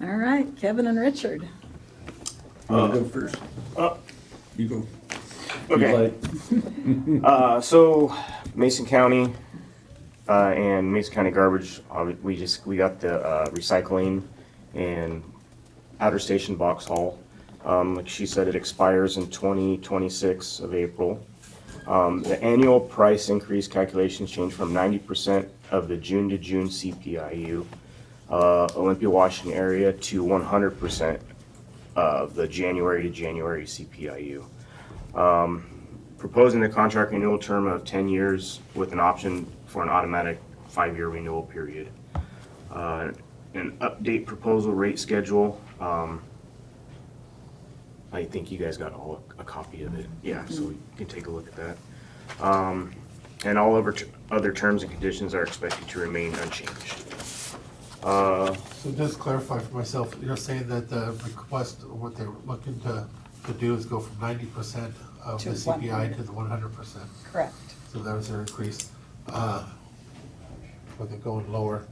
All right, Kevin and Richard. You wanna go first? You go. Okay. So Mason County and Mason County Garbage, we got the recycling and outer station box haul. Like she said, it expires in 2026 of April. The annual price increase calculations change from 90% of the June to June CPIU, Olympia, Washington area, to 100% of the January to January CPIU. Proposing the contract renewal term of 10 years with an option for an automatic 5-year renewal period. An update proposal rate schedule. I think you guys got a copy of it. Yeah, so you can take a look at that. And all other terms and conditions are expected to remain unchanged. So just clarify for myself, you're saying that the request, what they're looking to do is go from 90% of To the CPI 100. to the 100%. Correct. So that was their increase. Were they going lower?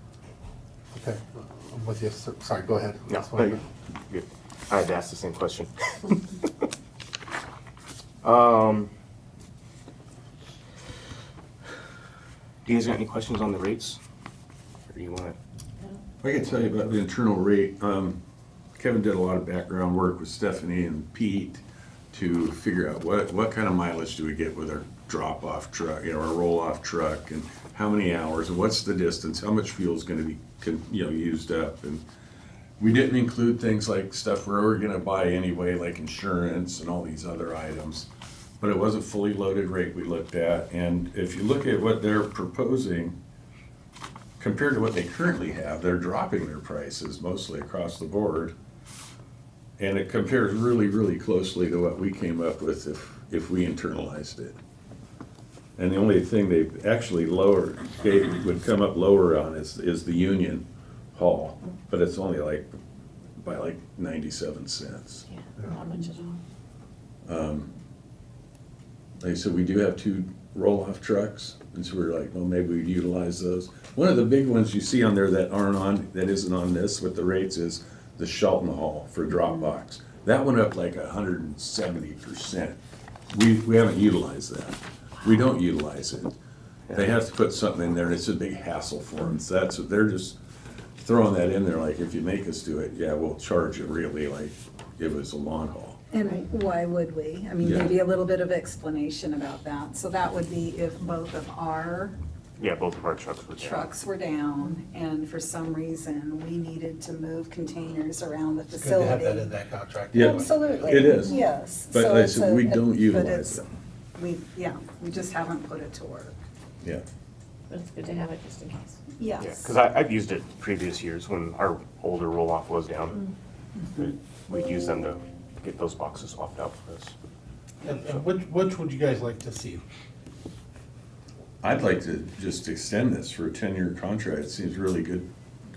Okay, I'm with you. Sorry, go ahead. No, no, you're good. I had to ask the same question. Do you guys got any questions on the rates? Or do you want to? I can tell you about the internal rate. Kevin did a lot of background work with Stephanie and Pete to figure out what kind of mileage do we get with our drop-off truck, our roll-off truck, and how many hours, and what's the distance, how much fuel is going to be, used up. And we didn't include things like stuff we're going to buy anyway, like insurance and all these other items. But it was a fully loaded rate we looked at, and if you look at what they're proposing, compared to what they currently have, they're dropping their prices mostly across the board. And it compares really, really closely to what we came up with if we internalized it. And the only thing they've actually would come up lower on is the union haul, but it's only by 97 cents. Yeah, not much at all. Like I said, we do have 2 roll-off trucks, and so we're like, well, maybe we'd utilize those. One of the big ones you see on there that isn't on this with the rates is the Shelton haul for drop box. That went up like 170%. We haven't utilized that. We don't utilize it. They have to put something in there, and it's a big hassle for them. So they're just throwing that in there, like, if you make us do it, yeah, we'll charge you really like it was a long haul. And why would we? I mean, Yeah. maybe a little bit of explanation about that. So that would be if both of our Both of our trucks were down. trucks were down, and for some reason, we needed to move containers around the It's good to have facility. that in that contract. Yeah, Absolutely. it is. Yes. But So like I it's said, we don't utilize it. We just haven't put it to work. Yeah. But it's good to have it just in case. Yes. Yeah, because I've used it previous years when our older roll-off was down. We'd use them to get those boxes swapped out for us. And which would you guys like to see? I'd like to just extend this for a 10-year contract. It seems really good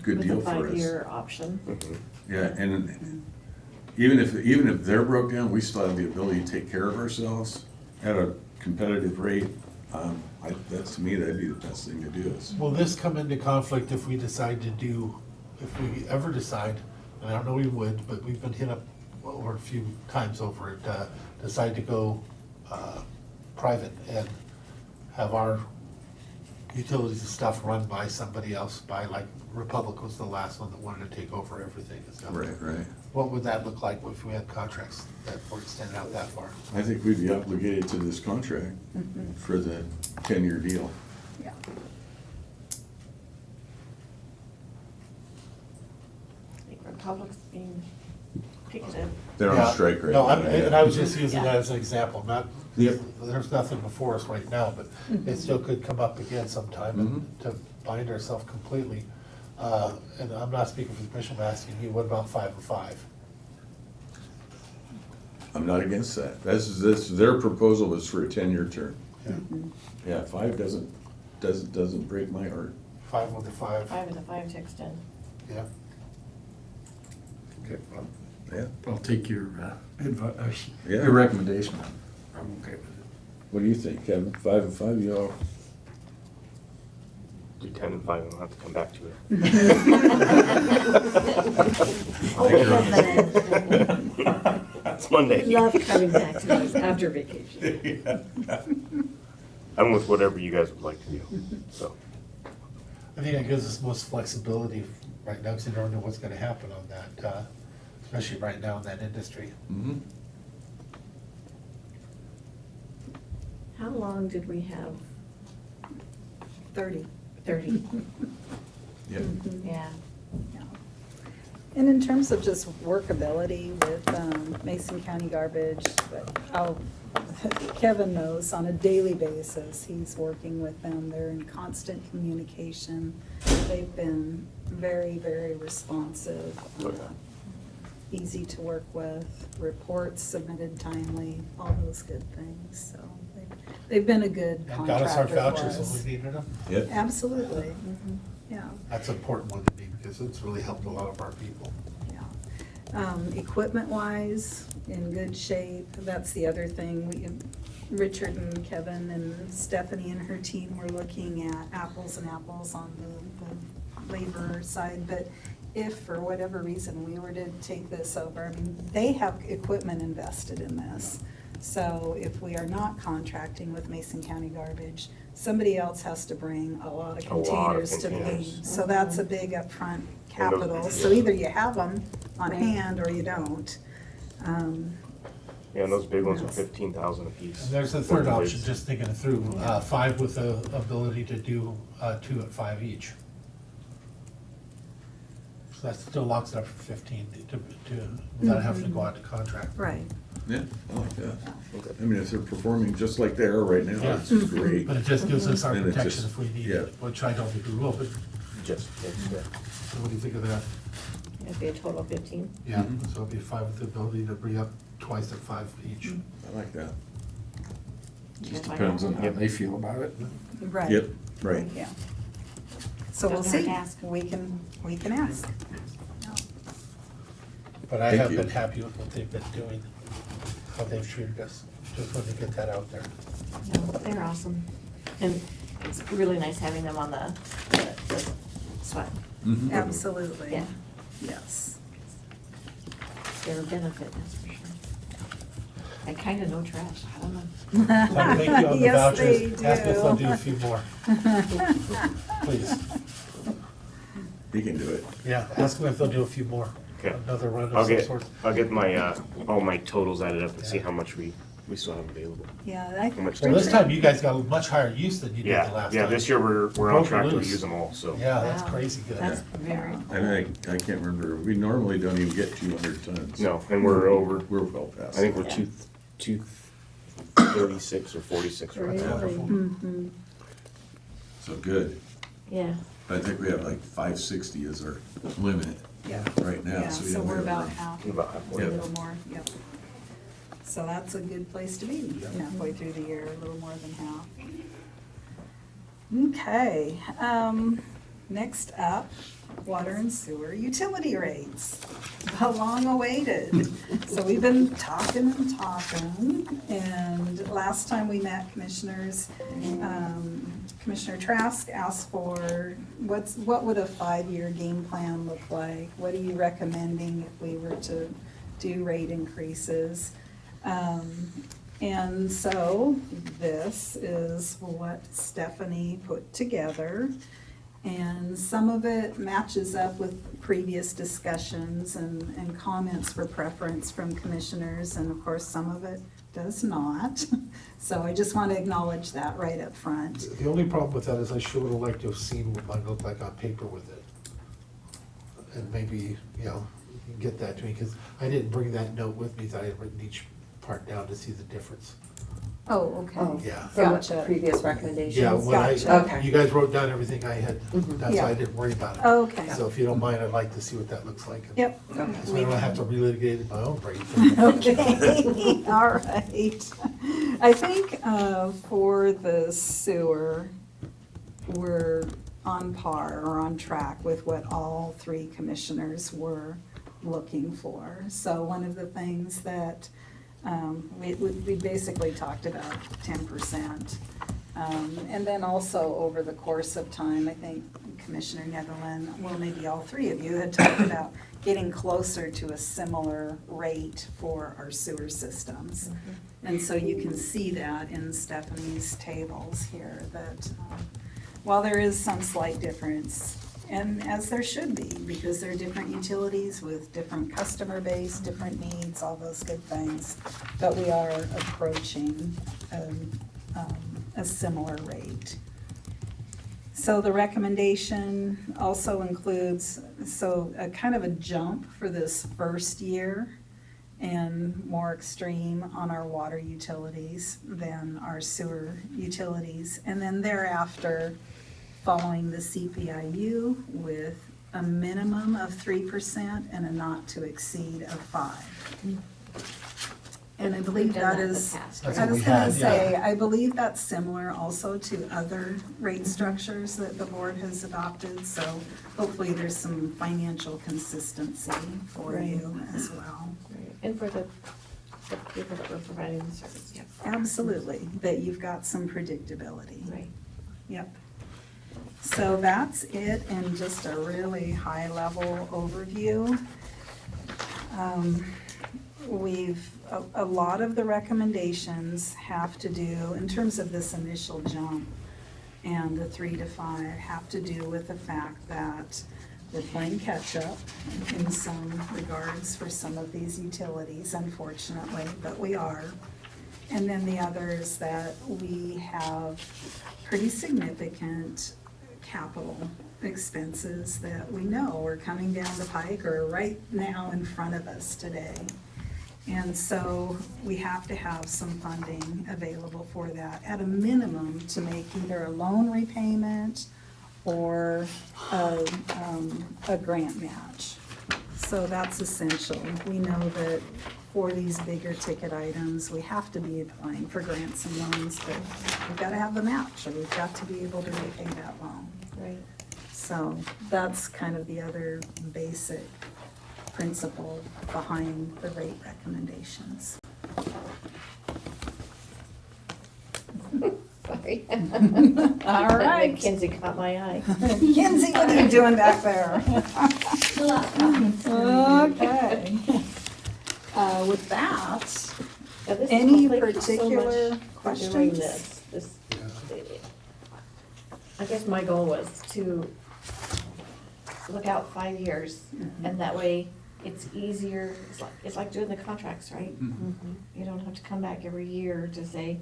deal for us. With a 5-year option. Yeah, and even if they're broke down, we still have the ability to take care of ourselves at a competitive rate. To me, that'd be the best thing to do. Will this come into conflict if we decide to do, if we ever decide, and I don't know we would, but we've been hit up over a few times over it, decide to go private and have our utilities and stuff run by somebody else, by like Republic was the last one that wanted to take over everything and stuff. Right. What would that look like if we had contracts that were extended out that far? I think we'd be obligated to this contract for the 10-year deal. Yeah. I think Republic's being picketed. They're on Yeah. strike right No, now. and I was just using Yeah. that as an example, not, Yep. there's nothing before us right now, but it still could come up again sometime and to bind ourselves completely. And I'm not speaking for the commission, I'm asking you, what about 5 and 5? I'm not against that. Their proposal was for a 10-year term. Yeah, 5 doesn't break my heart. 5 with a 5, 5 with a 5 to extend. yeah. Okay, well, Yeah. I'll take your Yeah. your recommendation. I'm okay with it. What do you think, Kevin? 5 and 5, you all? Do 10 and 5, and I'll have to come back to it. It's Monday. Love coming back to us after vacation. I'm with whatever you guys would like to do, so. I think it gives us most flexibility right now, because you don't know what's gonna happen on that, especially right now in that industry. Mm-hmm. How long did we have? 30. 30. Yeah. Yeah. And in terms of just workability with Mason County Garbage, Kevin knows on a daily basis, he's working with them. They're in constant communication. They've been very, very responsive, easy to work with, reports submitted timely, all those good things. So they've been a good And got us our contractor for vouchers us. when we needed them. Yep. Absolutely, yeah. That's an important one to me, because it's really helped a lot of our people. Equipment-wise, in good shape. That's the other thing. Richard and Kevin and Stephanie and her team were looking at apples and apples on the labor side, but if for whatever reason we were to take this over, I mean, they have equipment invested in this. So if we are not contracting with Mason County Garbage, somebody else has to bring a lot of containers to the game. So that's a big upfront capital. So either you have them on hand or you don't. Yeah, and those big ones are 15,000 a piece. And there's a third option, just thinking it through, 5 with the ability to do 2 at 5 each. So that still locks it up for 15 without having to go out to contract. Right. Yeah, I like that. I mean, if they're performing just like they are right now, Yeah. it's great. But it just gives us our And it protection just- if we need yeah. it, which I don't think we will, but Just, so what do you think of that? It'd be a total of 15. Yeah, so it'll be 5 with the ability to bring up twice at 5 each. I like that. Just Depends on how they feel about it. Right. Yep, right. Yeah. So we'll Doesn't hurt see. to ask. We can ask. But I Thank have you. been happy with what they've been doing, how they've treated us. Just wanted to get that out there. No, they're awesome. And it's really nice having them on the SWAT. Mhm. Absolutely. Yeah. Yes. They're a benefit, that's for sure. I kind of know trash, I don't know. So thank you on the Yes, vouchers. they Ask if they'll do. do a few more. Please. You can do it. Yeah, ask them if they'll do a few more. Okay. Another run I'll of some get, sort. I'll get my, all my totals added up and see how much we still have available. Yeah, I How much Well, this time you guys got a much higher use than you did the Yeah, last time. yeah, this year we're on Broke track to loose. use them all, so. Yeah, that's Wow. crazy good. That's very, And I can't remember, we normally don't even get 200 tons. No, and we're over, We're well past. I think we're Yeah. 236 or 46 right now. really, Mhm. So good. yeah. But I think we have like 560 is our limit Yeah. right now. Yeah, so we're about half, a About halfway. little more, yep. So that's a good place to be, halfway through the year, a little more than half. Okay, next up, water and sewer utility rates, the long awaited. So we've been talking and talking, and last time we met, commissioners, Commissioner Trask asked for, what would a 5-year game plan look like? What are you recommending if we were to do rate increases? And so this is what Stephanie put together. And some of it matches up with previous discussions and comments for preference from commissioners, and of course, some of it does not. So I just want to acknowledge that right up front. The only problem with that is I sure would have liked to have seen what it might look like on paper with it. And maybe, you know, you can get that to me, because I didn't bring that note with me, that I had written each part down to see the difference. Oh, okay. Yeah. From Gotcha. previous recommendations? Yeah, when Gotcha. you guys wrote down everything I had, that's Yeah. why I didn't worry about it. Okay. So if you don't mind, I'd like to see what that looks like. Yep. So I don't have to relitigate it in my own brain. Okay, all right. I think for the sewer, we're on par or on track with what all 3 commissioners were looking for. So one of the things that we basically talked about 10%. And then also over the course of time, I think Commissioner Netherland, well, maybe all 3 of you had talked about getting closer to a similar rate for our sewer systems. And so you can see that in Stephanie's tables here, that while there is some slight difference, and as there should be, because there are different utilities with different customer base, different needs, all those good things, but we are approaching a similar rate. So the recommendation also includes, a kind of a jump for this first year and more extreme on our water utilities than our sewer utilities. And then thereafter, following the CPIU with a minimum of 3% and a not to exceed of 5%. And I believe We've done that that in the is, past, I right? was we gonna had, say, yeah. I believe that's similar also to other rate structures that the board has adopted, so hopefully there's some financial consistency for you as well. Right. And for the people that we're providing the service, yeah. Absolutely, that you've got some predictability. Right. Yep. So that's it in just a really high-level overview. A lot of the recommendations have to do, in terms of this initial jump and the 3 to 5, have to do with the fact that we're playing catch-up in some regards for some of these utilities, unfortunately, but we are. And then the other is that we have pretty significant capital expenses that we know are coming down the pike or right now in front of us today. And so we have to have some funding available for that, at a minimum, to make either a loan repayment or a grant match. So that's essential. We know that for these bigger ticket items, we have to be applying for grants and loans, but we've got to have the match, or we've got to be able to repay that loan. Right. So that's kind of the other basic principle behind the rate recommendations. Sorry. All right. Mackenzie caught my eye. Kinsey, what are you doing back there? Okay. With that, any particular questions? I guess my goal was to look out 5 years, and that way it's easier. It's like doing the contracts, right? You don't have to come back every year to say,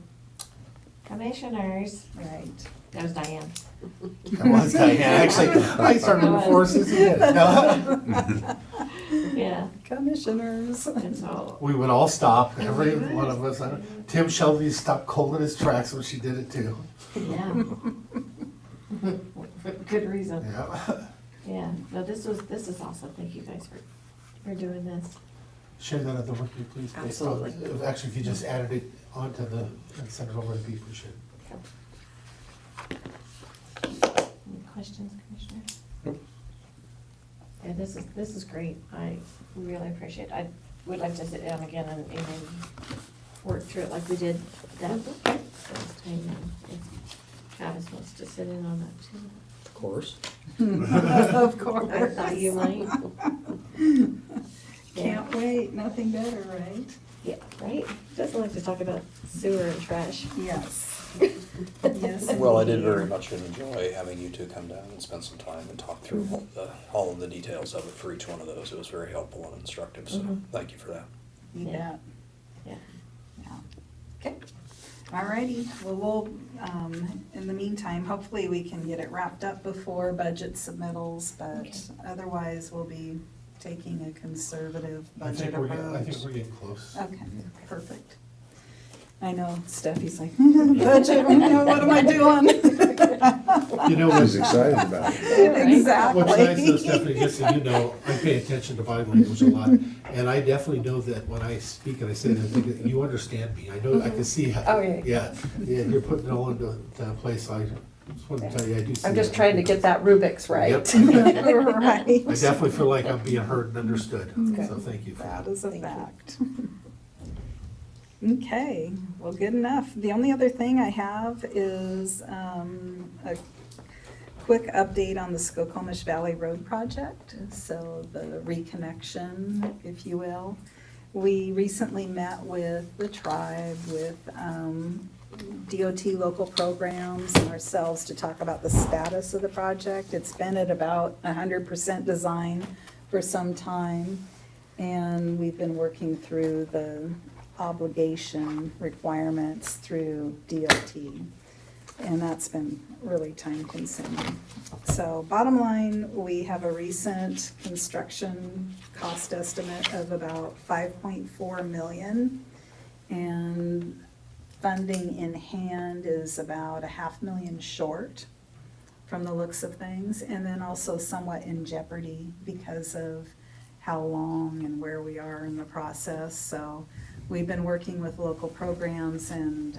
commissioners. Right. That was Diane. That was Diane. Actually, I started before Susie did. No. Yeah. Commissioners. And so. We would all stop, every one of us. Tim Shelby stopped cold in his tracks when she did it too. Yeah. For good reason. Yeah. Yeah. No, this is awesome. Thank you guys for doing this. Share that other with me, please. based on- Absolutely. Actually, if you just added it onto the, and sent it over to people, we should. Any questions, Commissioner? Nope. Yeah, this is great. I really appreciate it. I would like to sit down again and work through it like we did that last time. If Travis wants to sit in on that too. Of course. Of course. I thought you might. Can't wait, nothing better, right? Yeah, right? Doesn't like to talk about sewer and trash. Yes. Yes. Well, I did indeed. very much enjoy having you two come down and spend some time and talk through all of the details of it for each one of those. It was very helpful and instructive, so thank you for that. You bet. Yeah. Okay. Alrighty, well, we'll, in the meantime, hopefully we can get it wrapped up before budget submittals, but otherwise we'll be taking a conservative budget approach. I think we're getting close. Okay, perfect. I know Steffi's like, budget, what am I doing? You know She's what's excited about it. Exactly. What's nice though, Stephanie, just so you know, I pay attention to body language a lot, and I definitely know that when I speak and I say that, you understand me. I know, I can see how. Oh, yeah. Yeah, you're putting it all into place. I just wanted to tell you, I do see I'm just that. trying to get that Rubik's right. Yep. Right. I definitely feel like I'm being heard and understood, Okay. so thank you for that. That is a fact. Okay, well, good enough. The only other thing I have is a quick update on the Skokomish Valley Road project, so the reconnection, if you will. We recently met with the tribe, with DOT local programs and ourselves to talk about the status of the project. It's been at about 100% design for some time, and we've been working through the obligation requirements through DOT, and that's been really time consuming. So bottom line, we have a recent construction cost estimate of about 5.4 million, and funding in hand is about $500,000 short from the looks of things, and then also somewhat in jeopardy because of how long and where we are in the process. So we've been working with local programs, and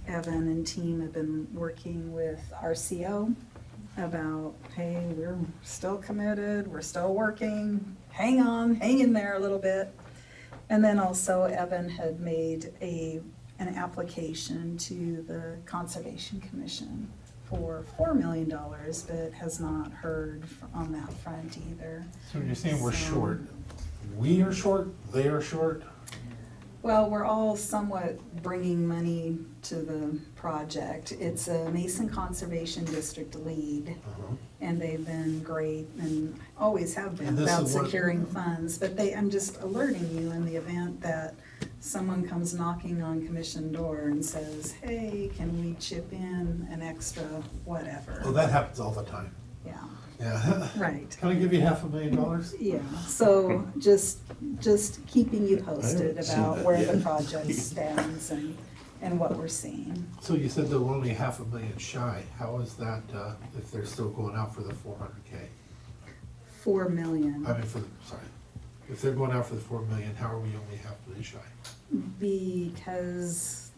Evan and team have been working with RCO about, hey, we're still committed, we're still working, hang on, hang in there a little bit. And then also Evan had made an application to the Conservation Commission for $4 million, but has not heard on that front either. So you're saying we're So- short. We are short, they are short? Well, we're all somewhat bringing money to the project. It's a Mason Conservation District lead, and they've been great and always have been And this about is what- securing funds. But I'm just alerting you in the event that someone comes knocking on commission door and says, hey, can we chip in an extra whatever? Well, that happens all the time. Yeah. Yeah. Right. Can I give you $500,000? Yeah, so just keeping you posted haven't seen about that where yet. the project stands and what we're seeing. So you said they were only $500,000 shy. How is that, if they're still going out for the 400K? 4 million. I mean, sorry. If they're going out for the 4 million, how are we only $500,000 shy? Because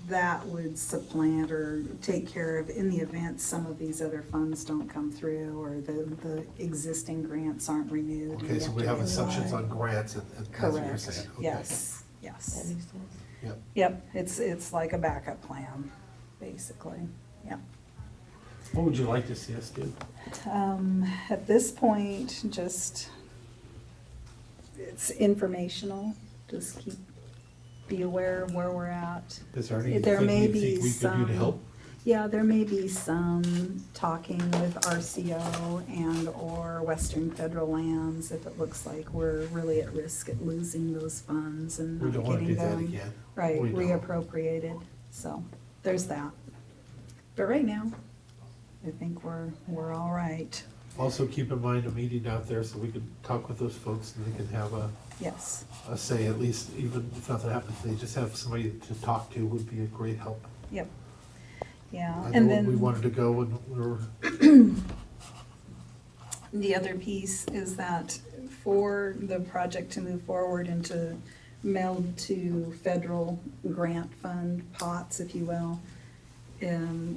that would supplant or take care of, in the event some of these other funds don't come through or the existing grants aren't renewed. Okay, so we have assumptions on grants and that's what you're Correct, saying. Okay. yes, yes. That makes sense. Yep. Yep, it's like a backup plan, basically, yep. What would you like to see us do? At this point, just, it's informational, just be aware of where we're at. Is there anything There may you be think we could do to some- help? Yeah, there may be some talking with RCO and or Western Federal Lands if it looks like we're really at risk at losing those funds and We not don't wanna getting do that them. again. Right, We don't. reappropriated, so there's that. But right now, I think we're all right, Also, keep in mind a meeting out there so we can talk with those folks and they can have yes. a say, at least even if nothing happens, they just have somebody to talk to would be a great help. Yep. Yeah, I and know then. we wanted to go when we were, The other piece is that for the project to move forward and to meld to federal grant fund pots, if you will,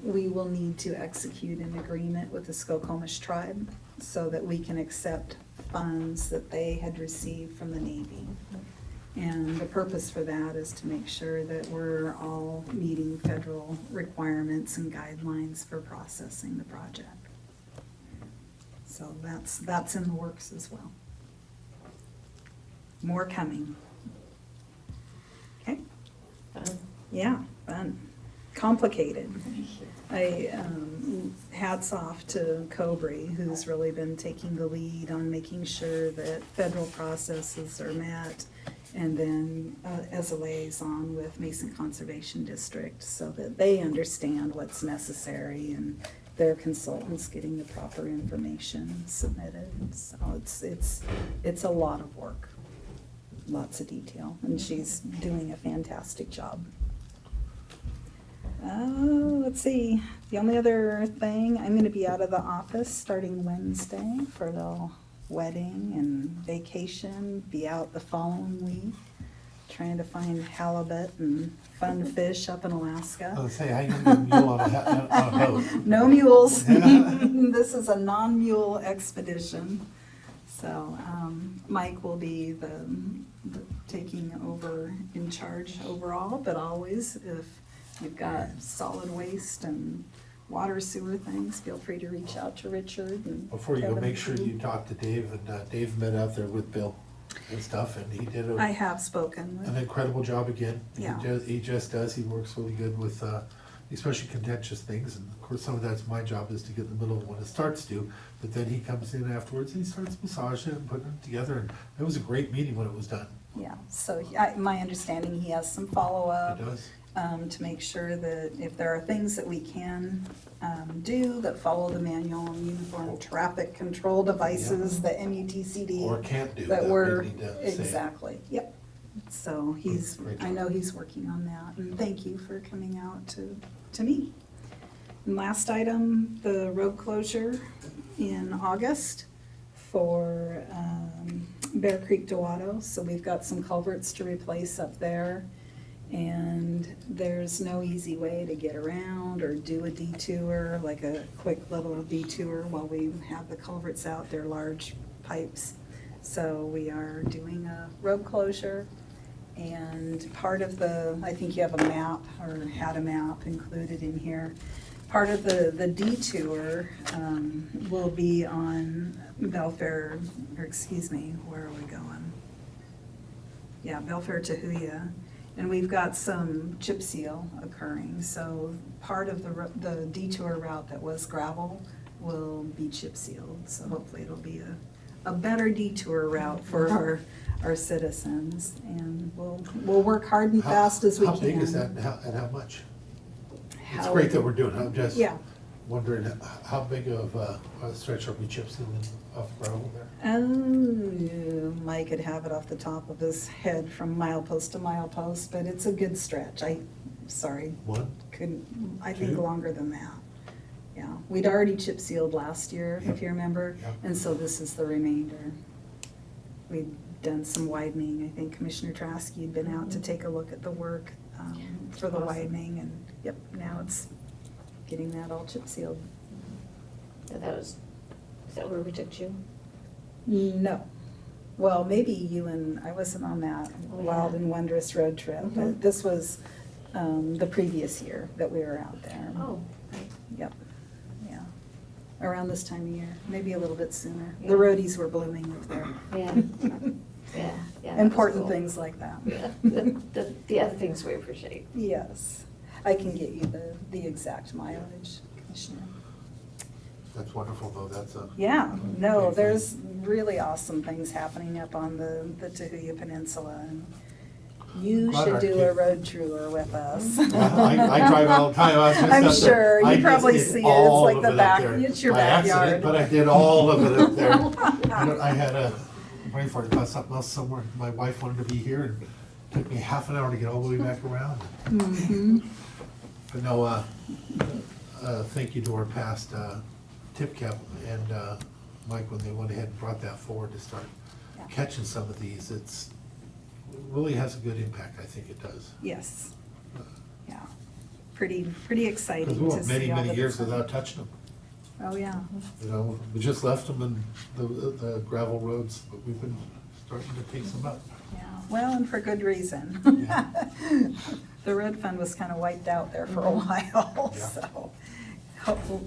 we will need to execute an agreement with the Skokomish tribe so that we can accept funds that they had received from the Navy. And the purpose for that is to make sure that we're all meeting federal requirements and guidelines for processing the project. So that's in the works as well. More coming. Okay? Yeah, fun. Complicated. Hats off to Cobry, who's really been taking the lead on making sure that federal processes are met, and then as a liaison with Mason Conservation District so that they understand what's necessary and their consultants getting the proper information submitted. So it's a lot of work, lots of detail, and she's doing a fantastic job. Let's see, the only other thing, I'm gonna be out of the office starting Wednesday for the wedding and vacation, be out the following week, trying to find halibut and fun fish up in Alaska. I was saying, how you gonna get a mule on a boat? No mules. This is a non-mule expedition. So, Mike will be the taking over in charge overall, but always if you've got solid waste and water sewer things, feel free to reach out to Richard and Before you go, Kevin. make sure you talk to Dave, and Dave met out there with Bill and stuff, and he did I have spoken an with, incredible job again. Yeah. He just does, he works really good with, especially contentious things, and of course, some of that's my job is to get in the middle of when it starts to, but then he comes in afterwards and he starts massaging it and putting it together, and it was a great meeting when it was done. yeah, so my understanding, he has some follow-up. It does. To make sure that if there are things that we can do that follow the manual and uniform traffic control devices, the MUTCD. Or can't do, that that we're, we need to say. exactly, yep. So Great I job. know he's working on that, and thank you for coming out to me. And last item, the road closure in August for Bear Creek to Watto. So we've got some culverts to replace up there. And there's no easy way to get around or do a detour, like a quick little detour while we have the culverts out. They're large pipes. So we are doing a road closure. And part of I think you have a map or had a map included in here. part of the detour will be on Belfair, or excuse me, where are we going? Yeah, Belfair to Huya. And we've got some chip seal occurring, so part of the detour route that was gravel will be chip sealed. So hopefully it'll be a better detour route for our citizens. And we'll work hard and fast as we can. How big is that and how much? It's How- great that we're doing it. I'm just Yeah. wondering, how big of a stretch are we chip sealing off gravel there? Mike could have it off the top of his head from mile post to mile post, but it's a good stretch. Sorry. One? I think Two? longer than that. Yeah, we'd already chip sealed last year, if you remember, and so this is the remainder. We'd done some widening. I think Commissioner Traskey had been out to take a look at the work for the Awesome. widening, and yep, now it's getting that all chip sealed. Is that where we took you? No. Well, maybe you and, I wasn't on that wild and wondrous road trip, but this was the previous year that we were out there. Oh. Yep, yeah. Around this time of year, maybe a little bit sooner. Yeah. The roadies were blooming up there. Yeah. Yeah. that was Important cool. things like that. Yeah. The other things we appreciate. Yes. I can get you the exact mileage, Commissioner. That's wonderful, though. That's a. Yeah, no, there's really awesome things happening up on the Tahuya Peninsula, and you Glad should our do kid- a road tour with us. I drive all the time. I was just I'm up there. sure, I you just probably did see it, all it's like of the it up back, there it's your by accident, backyard. But I did all of it up there. I had a brain fart about something else somewhere. My wife wanted to be here, and it took me half an hour to get all the way back around. Mhm. But no, thank you to our past tip cap and Mike, when they went ahead and brought that forward to start catching some of these. It really has a good impact, I think it does. Yes, yeah, pretty exciting Because to we see went many, all many the years different- without touching them. Oh, yeah. You know, we just left them in the gravel roads, but we've been starting to take some up. Yeah, well, and for good reason. The road fund was kind of wiped out there for a while, Yeah. so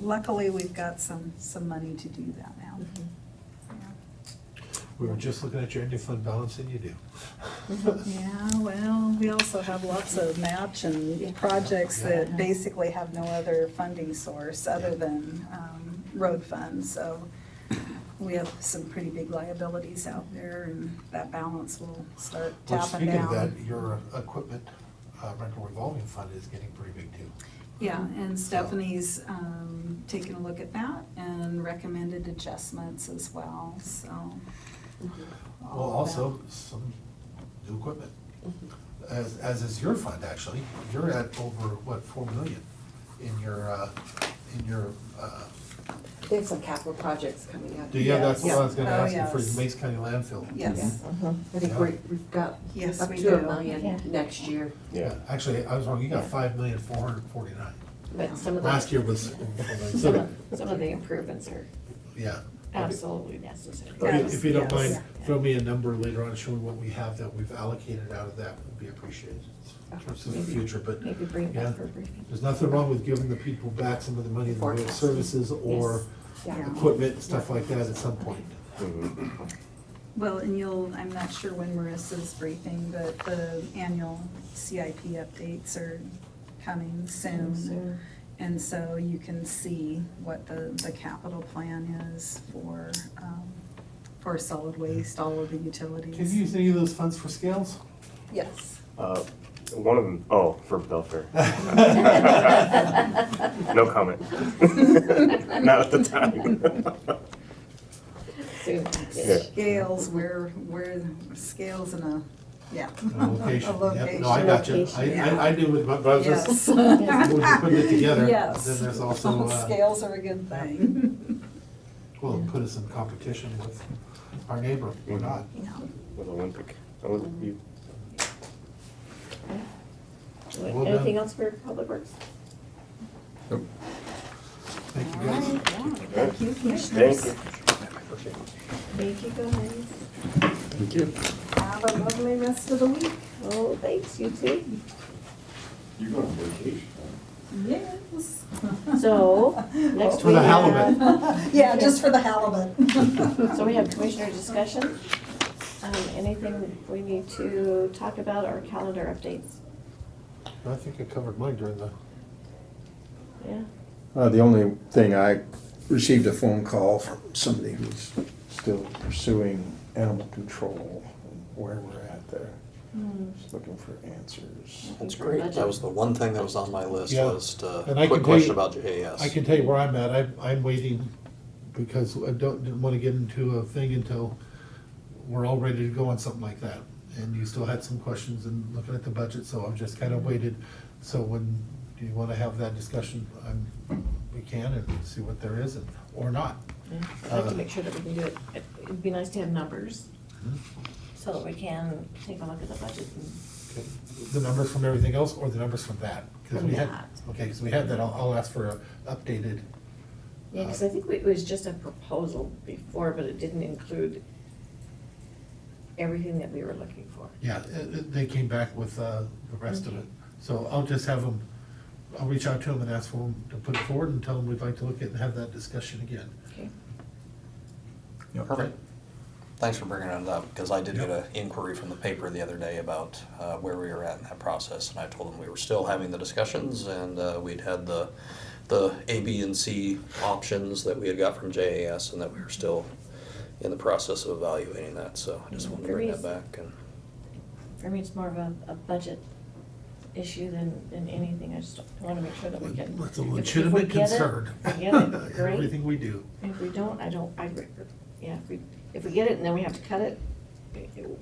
luckily we've got some money to do that now. We were just looking at your ending fund balance, and you do. Yeah, well, we also have lots of match and projects that basically have no other funding source other than road funds, so we have some pretty big liabilities out there, and that balance will start Well, tapping speaking of that, down. your equipment rental revolving fund is getting pretty big too. Yeah, and Stephanie's taken a look at that and recommended adjustments as well, so. Well, also, some new equipment. As is your fund, actually. You're at over, what, 4 million in your, They have some capital projects coming up. do you have, that's what I was gonna Oh, ask you for yes. Mason County landfill. Yes. I think we've got Yes, up we to do. $1 million Yeah. next year. Yeah, actually, I was wrong, you got Yeah. 5,449,000. But some of the. Last year was, Some of the improvements are yeah. absolutely necessary. If you don't Yes. mind, throw me a number later on showing what we have that we've allocated out of that would be appreciated. In terms of the Maybe- future, but Maybe bring it yeah, back for a briefing. there's nothing wrong with giving the people back some of the money in the way of services or Yeah. equipment and stuff like that at some point. Well, and I'm not sure when Marissa's briefing, but the annual CIP updates are coming soon. And so you can see what the capital plan is for solid waste, all of the utilities. Can you use any of those funds for scales? Yes. One of them, for Belfair. No comment. Not at the time. Soon. Yeah. Scales, we're scales in a, yeah. A location. A Yep. location. No, I got you. Yeah. I knew it, but I was just, Yes. when you're putting it together, Yes. then there's also, Scales are a good thing. well, put us in competition with our neighbor, or not. Yeah. With Olympic. Well Anything done. else for Public Works? Thank you, All guys. right, yeah. Thank you, Commissioners. Thank you. Thank you, guys. Thank you. Have a lovely rest of the week. Oh, thanks, you too. You're going on vacation. Yes. So, next For we the have. halibut. Yeah, just for the halibut. So we have commissioner discussion. Anything we need to talk about or calendar updates? I think I covered mine during the. Yeah. The only thing, I received a phone call from somebody who's still pursuing animal control and where we're at there. Just looking for answers. That's great. That was the one thing that was on my list, Yeah. was to, And I quick can tell you- question about JAS. I can tell you where I'm at. I'm waiting because I didn't want to get into a thing until we're all ready to go on something like that. And you still had some questions and looking at the budget, so I've just kind of waited. So when you want to have that discussion, we can and see what there is or not. Yeah. I'd like to make sure that we can do it. It'd be nice to have numbers so that we can take a look at the budget. Okay. The numbers from everything else or the numbers from that? 'Cause From we had. that. Okay, because we had that. I'll ask for a updated. Yeah, because I think it was just a proposal before, but it didn't include everything that we were looking for. Yeah, they came back with the rest of it. So I'll just have them, I'll reach out to them and ask for them to put it forward and tell them we'd like to look at and have that discussion again. Okay. Perfect. Thanks for bringing it up, because I did get an inquiry from the paper the other day about where we were at in that process, and I told them we were still having the discussions, and we'd had the A, B, and C options that we had got from JAS, and that we were still in the process of evaluating that, so I just wanted to bring that back. And For me, it's more of a budget issue than anything. I just want to make sure that we can. It's a if we legitimate get it, concern. we get it, great. Everything we do. If we don't, yeah, if we get it and then we have to cut it,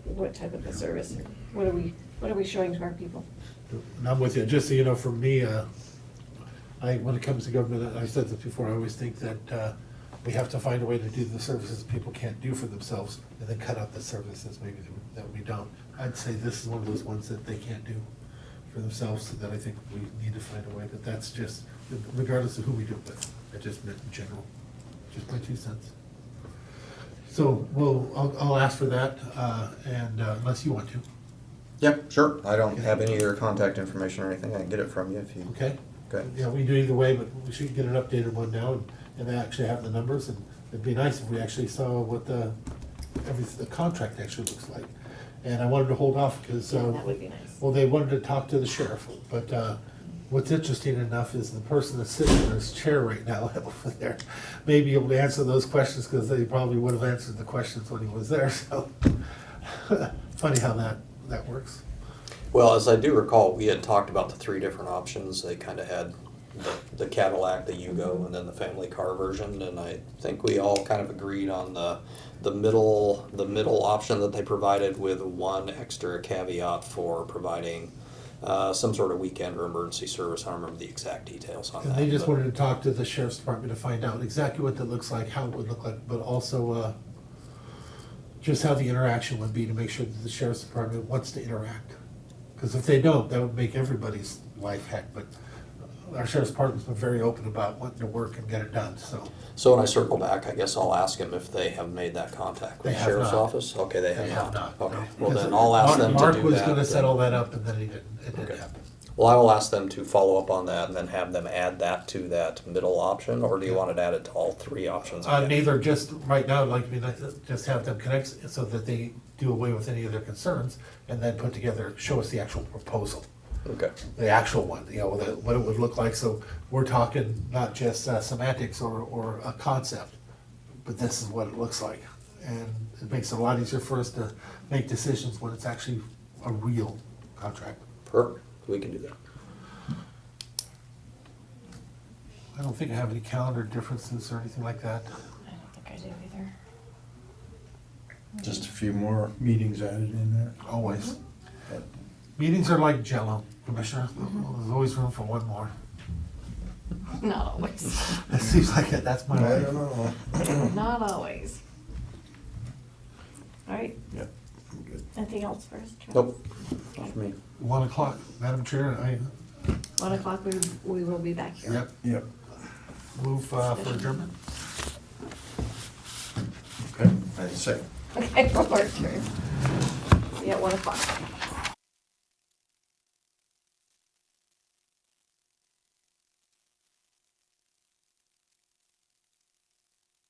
what type of a service, or what are we showing to our people? And I'm with you. Just so you know, for me, when it comes to government, I said this before, I always think that we have to find a way to do the services people can't do for themselves and then cut out the services maybe that we don't. I'd say this is one of those ones that they can't do for themselves, that I think we need to find a way, but that's just, regardless of who we do it with. I just meant in general, just my 2 cents. So I'll ask for that, and unless you want to. yeah, sure. I don't have any of your contact information or anything. I can get it from you if you. Okay? Okay. Yeah, we can do either way, but we should get an updated one now and actually have the numbers, and it'd be nice if we actually saw what the contract actually looks like. And I wanted to hold off because. Yeah, that would be nice. Well, they wanted to talk to the sheriff, but what's interesting enough is the person that's sitting in his chair right now over there may be able to answer those questions, because they probably would have answered the questions when he was there, so. Funny how that works. Well, as I do recall, we had talked about the 3 different options. They kind of had the Cadillac, the Yugo, and then the family car version, and I think we all kind of agreed on the middle option that they provided, with one extra caveat for providing some sort of weekend or emergency service. I don't remember the exact details on And that. they just but- wanted to talk to the sheriff's department to find out exactly what that looks like, how it would look like, but also just how the interaction would be, to make sure that the sheriff's department wants to interact. Because if they don't, that would make everybody's life heck, but our sheriff's department's been very open about wanting to work and get it done, so. So when I circle back, I guess I'll ask them if they have made that contact with They the have sheriff's not. office? Okay, they have not. Okay, well Because then I'll ask them to do that. Mark was gonna set all that up, and then he didn't, it didn't happen. Well, I will ask them to follow up on that and then have them add that to that middle option, or do you want it added to all 3 options? again? Neither, just right now, I'd like to just have them connect so that they do away with any of their concerns, and then put together, show us the actual proposal. Okay. The actual one, what it would look like, so we're talking not just semantics or a concept, but this is what it looks like. And it makes it a lot easier for us to make decisions when it's actually a real contract. Perfect, we can do that. I don't think I have any calendar differences or anything like that. I don't think I do either. Just a few more meetings added in there. Always. Meetings are like Jell-O, Commissioner. There's always room for one more. Not always. It seems like it, that's my I way. don't know. Not always. All right, Yep, I'm good. anything else for us? Charles? Nope, not for me. 1 o'clock, Madam Chair, 1 o'clock, we will be back here. Yep. move for adjournment. Okay, I say. Okay, one more turn. See you at 1 o'clock.